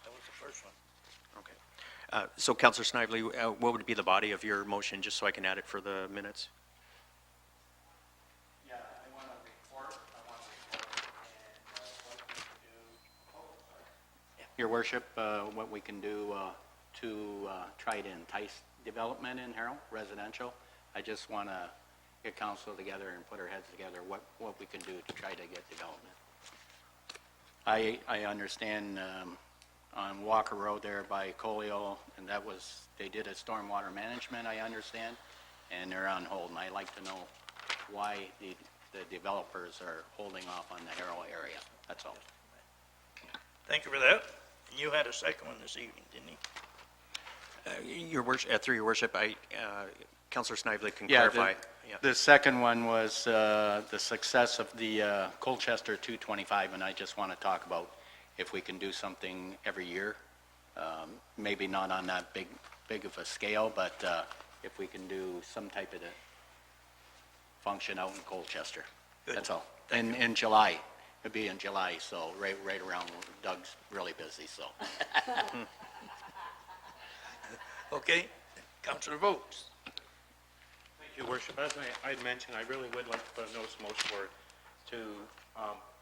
A: that was the first one.
B: Okay. So, Councillor Snively, what would be the body of your motion, just so I can add it for the minutes?
C: Yeah, I want to report, and what we can do. Your Worship, what we can do to try to entice development in Harold, residential. I just want to get council together and put our heads together, what we can do to try to get development. I understand on Walker Road there by Colio, and they did a stormwater management, I understand, and they're on hold, and I'd like to know why the developers are holding off on the Harold area, that's all.
A: Thank you for that. And you had a second one this evening, didn't you?
B: Your Worship, through Your Worship, Councillor Snively can
C: Yeah,
B: clarify.
C: the second one was the success of the Colchester 225, and I just want to talk about if we can do something every year, maybe not on that big of a scale, but if we can do some type of a function out in Colchester.
A: Good.
C: That's all. In July. It'd be in July, so right around, Doug's really busy, so.
A: Okay, Councillor Vokes.
E: Thank you, Worship. As I mentioned, I really would like to put a notice of motion forward to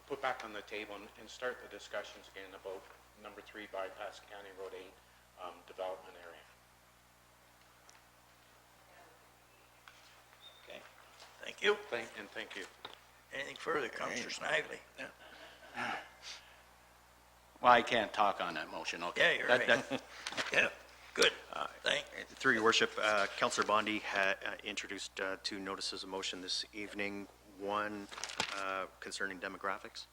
E: put back on the table and start the discussions again about number 3 bypass County Road 8 development area.
A: Okay, thank you.
E: Thank you.
A: Anything further, Councillor Snively?
C: Well, I can't talk on that motion, okay?
A: Yeah, you're right. Yeah, good. Thank
B: Through Your Worship, Councillor Bondi had introduced 2 notices of motion this evening, one concerning demographics.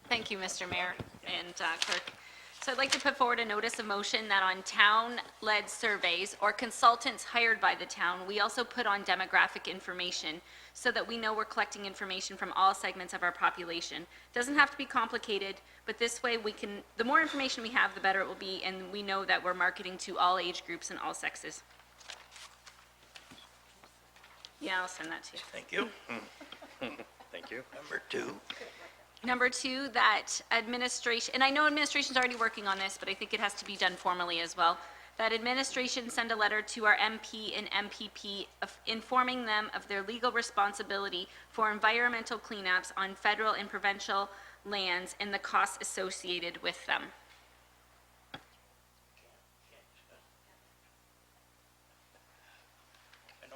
D: Thank you, Mr. Mayor and Clerk. So I'd like to put forward a notice of motion that on town-led surveys or consultants hired by the town, we also put on demographic information so that we know we're collecting information from all segments of our population. Doesn't have to be complicated, but this way we can, the more information we have, the better it will be, and we know that we're marketing to all age groups and all sexes. Yeah, I'll send that to you.
A: Thank you.
B: Thank you.
A: Number 2.
D: Number 2, that administration, and I know administration's already working on this, but I think it has to be done formally as well, that administration send a letter to our MP and MPP informing them of their legal responsibility for environmental cleanups on federal and provincial lands and the costs associated with them.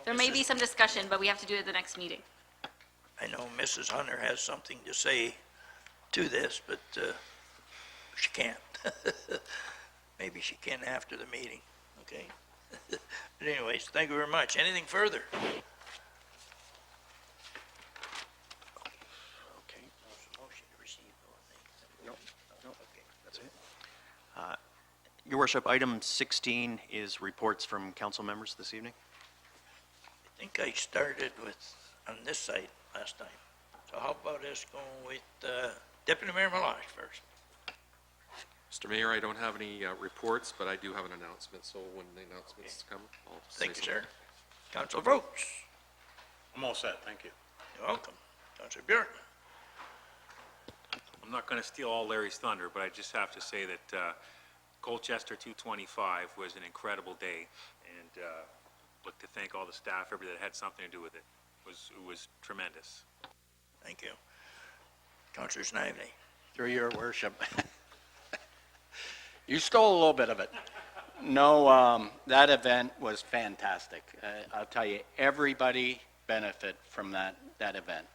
D: There may be some discussion, but we have to do it at the next meeting.
A: I know Mrs. Hunter has something to say to this, but she can't. Maybe she can after the meeting, okay? But anyways, thank you very much. Anything further? Okay. Motion to receive.
B: Okay, that's it. Your worship, item 16 is reports from council members this evening.
A: I think I started with, on this side last time. So how about us going with Deputy Mayor Meloche first?
L: Mr. Mayor, I don't have any reports, but I do have an announcement, so when the announcements come, I'll say
A: Thank you,
L: something.
A: sir. Council Vokes.
E: I'm all set, thank you.
A: You're welcome. Council Bjork.
G: I'm not going to steal all Larry's thunder, but I just have to say that Colchester 225 was an incredible day, and look to thank all the staff, everybody that had something to do with it. It was tremendous.
A: Thank you. Councilor Snively.
C: Through your worship. You stole a little bit of it. No, that event was fantastic. I'll tell you, everybody benefited from that event.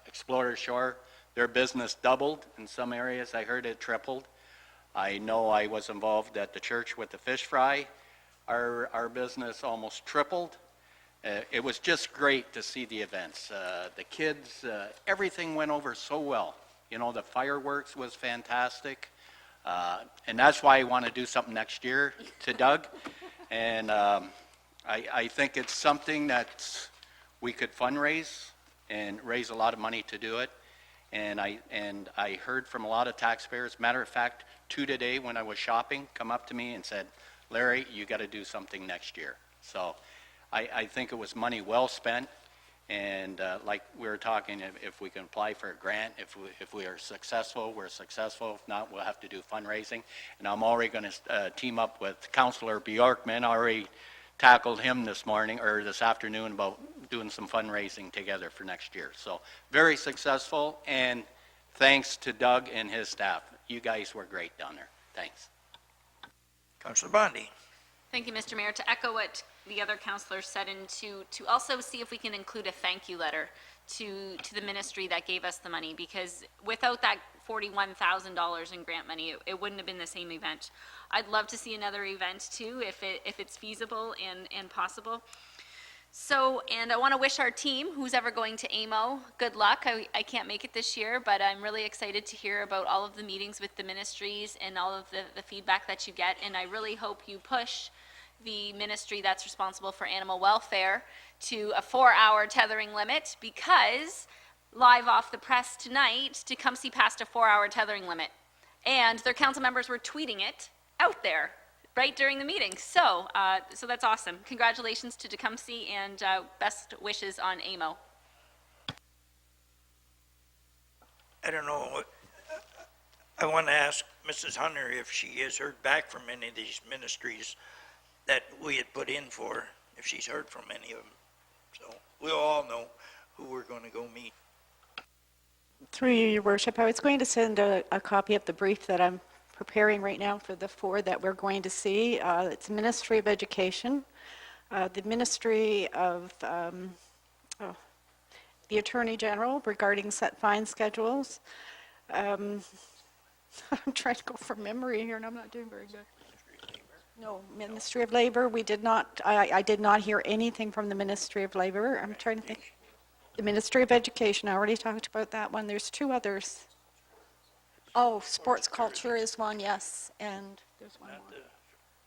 C: Explorer Shore, their business doubled. In some areas, I heard it tripled. I know I was involved at the church with the fish fry. Our business almost tripled. It was just great to see the events. The kids, everything went over so well. You know, the fireworks was fantastic. And that's why I want to do something next year to Doug. And I think it's something that we could fundraise and raise a lot of money to do it. And I heard from a lot of taxpayers. Matter of fact, 2 today when I was shopping come up to me and said, Larry, you got to do something next year. So I think it was money well spent. And like we were talking, if we can apply for a grant, if we are successful, we're successful. If not, we'll have to do fundraising. And I'm already going to team up with Councilor Bjorkman. I already tackled him this morning or this afternoon about doing some fundraising together for next year. So very successful, and thanks to Doug and his staff. You guys were great down there. Thanks.
A: Councilor Bondi.
D: Thank you, Mr. Mayor. To echo what the other councilors said, and to also see if we can include a thank you letter to the ministry that gave us the money, because without that $41,000 in grant money, it wouldn't have been the same event. I'd love to see another event too, if it's feasible and possible. So, and I want to wish our team, who's ever going to AMO, good luck. I can't make it this year, but I'm really excited to hear about all of the meetings with the ministries and all of the feedback that you get, and I really hope you push the ministry that's responsible for animal welfare to a 4-hour tethering limit, because live off the press tonight, Tecumseh passed a 4-hour tethering limit, and their council members were tweeting it out there right during the meeting. So so that's awesome. Congratulations to Tecumseh, and best wishes on AMO.
A: I don't know. I want to ask Mrs. Hunter if she has heard back from any of these ministries that we had put in for, if she's heard from any of them. So we'll all know who we're going to go meet.
K: Through you, Your Worship, I was going to send a copy of the brief that I'm preparing right now for the 4 that we're going to see. It's Ministry of Education, the Ministry of the Attorney General regarding set fine schedules. I'm trying to go from memory here, and I'm not doing very good. No, Ministry of Labor, we did not, I did not hear anything from the Ministry of Labor. I'm trying to think. The Ministry of Education, I already talked about that one. There's 2 others. Oh, sports culture is one, yes, and there's one
A: Not
K: more.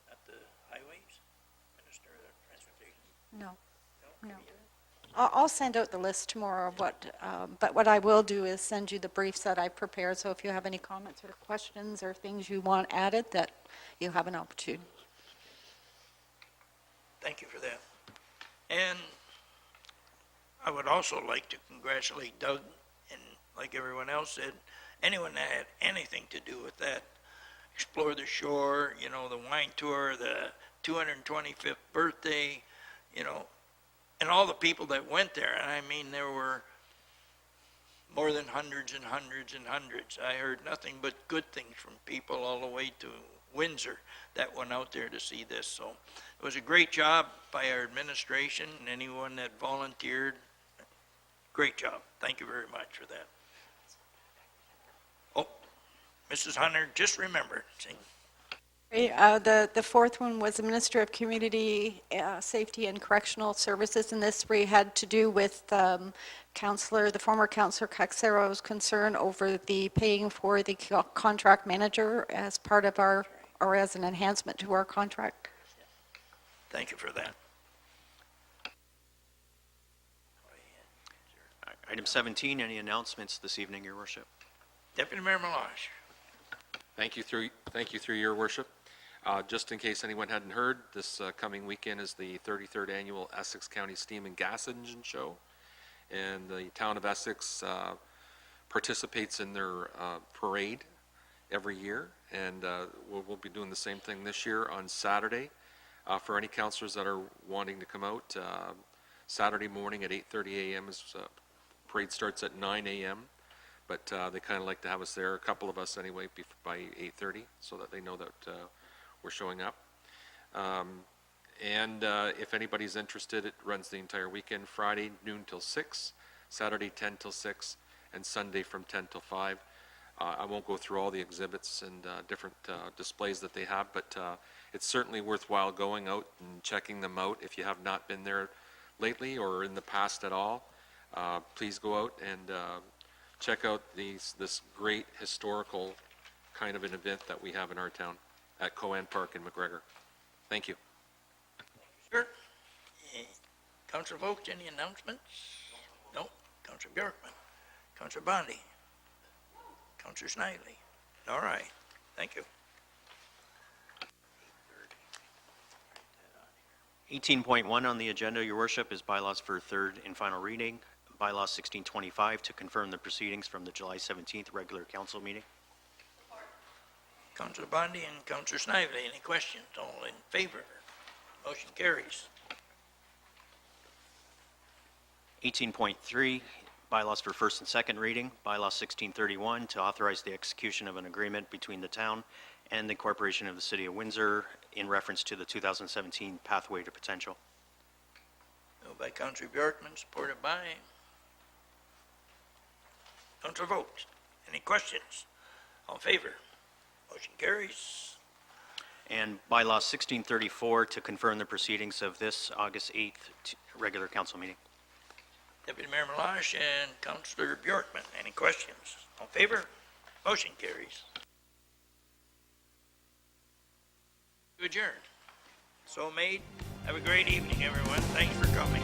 A: not the highways, Minister of Transportation?
K: No, no. I'll send out the list tomorrow of but what I will do is send you the briefs that I prepared, so if you have any comments or questions or things you want added, that you have an opportunity.
A: Thank you for that. And I would also like to congratulate Doug, and like everyone else said, anyone that had anything to do with that, Explore the Shore, the wine tour, the 225th birthday, and all the people that went there. And I mean, there were more than hundreds and hundreds and hundreds. I heard nothing but good things from people all the way to Windsor that went out there to see this. So it was a great job by our administration and anyone that volunteered. Great job. Thank you very much for that. Oh, Mrs. Hunter just remembered. See?
K: The fourth one was the Minister of Community Safety and Correctional Services, and this had to do with the former Councillor Caxero's concern over the paying for the contract manager as part of or as an enhancement to our contract.
A: Thank you for that.
B: Item 17, any announcements this evening, Your Worship?
A: Deputy Mayor Meloche.
L: Thank you through your worship. Just in case anyone hadn't heard, this coming weekend is the 33rd Annual Essex County Steam and Gas Engine Show. And the town of Essex participates in their parade every year. And we'll be doing the same thing this year on Saturday. For any councilors that are wanting to come out, Saturday morning at 8:30 a.m. Parade starts at 9 a.m. But they kind of like to have us there, a couple of us anyway, by 8:30, so that they know that we're showing up. And if anybody's interested, it runs the entire weekend, Friday noon till 6, Saturday 10 till 6, and Sunday from 10 till 5. I won't go through all the exhibits and different displays that they have, but it's certainly worthwhile going out and checking them out. If you have not been there lately or in the past at all, please go out and check out this great historical kind of an event that we have in our town at Coan Park in McGregor. Thank you.
A: Sure. Councillor Vokes, any announcements? No. Councillor Bjorkman. Councillor Bondi. Councillor Snively. All right. Thank you.
B: 18.1 on the agenda, Your Worship, is bylaws for third and final reading. Bylaw 1625 to confirm the proceedings from the July 17th regular council meeting.
A: Councillor Bondi and Councillor Snively, any questions? All in favor? Motion carries.
B: 18.3, bylaws for first and second reading. Bylaw 1631 to authorize the execution of an agreement between the town and the Corporation of the City of Windsor in reference to the 2017 Pathway to Potential.
A: Moved by Councillor Bjorkman, supported by Councillor Vokes. Any questions? All in favor? Motion carries.
B: And bylaw 1634 to confirm the proceedings of this August 8th regular council meeting.
A: Deputy Mayor Meloche and Councillor Bjorkman, any questions? All in favor? Motion carries. To adjourn. So made. Have a great evening, everyone. Thanks for coming.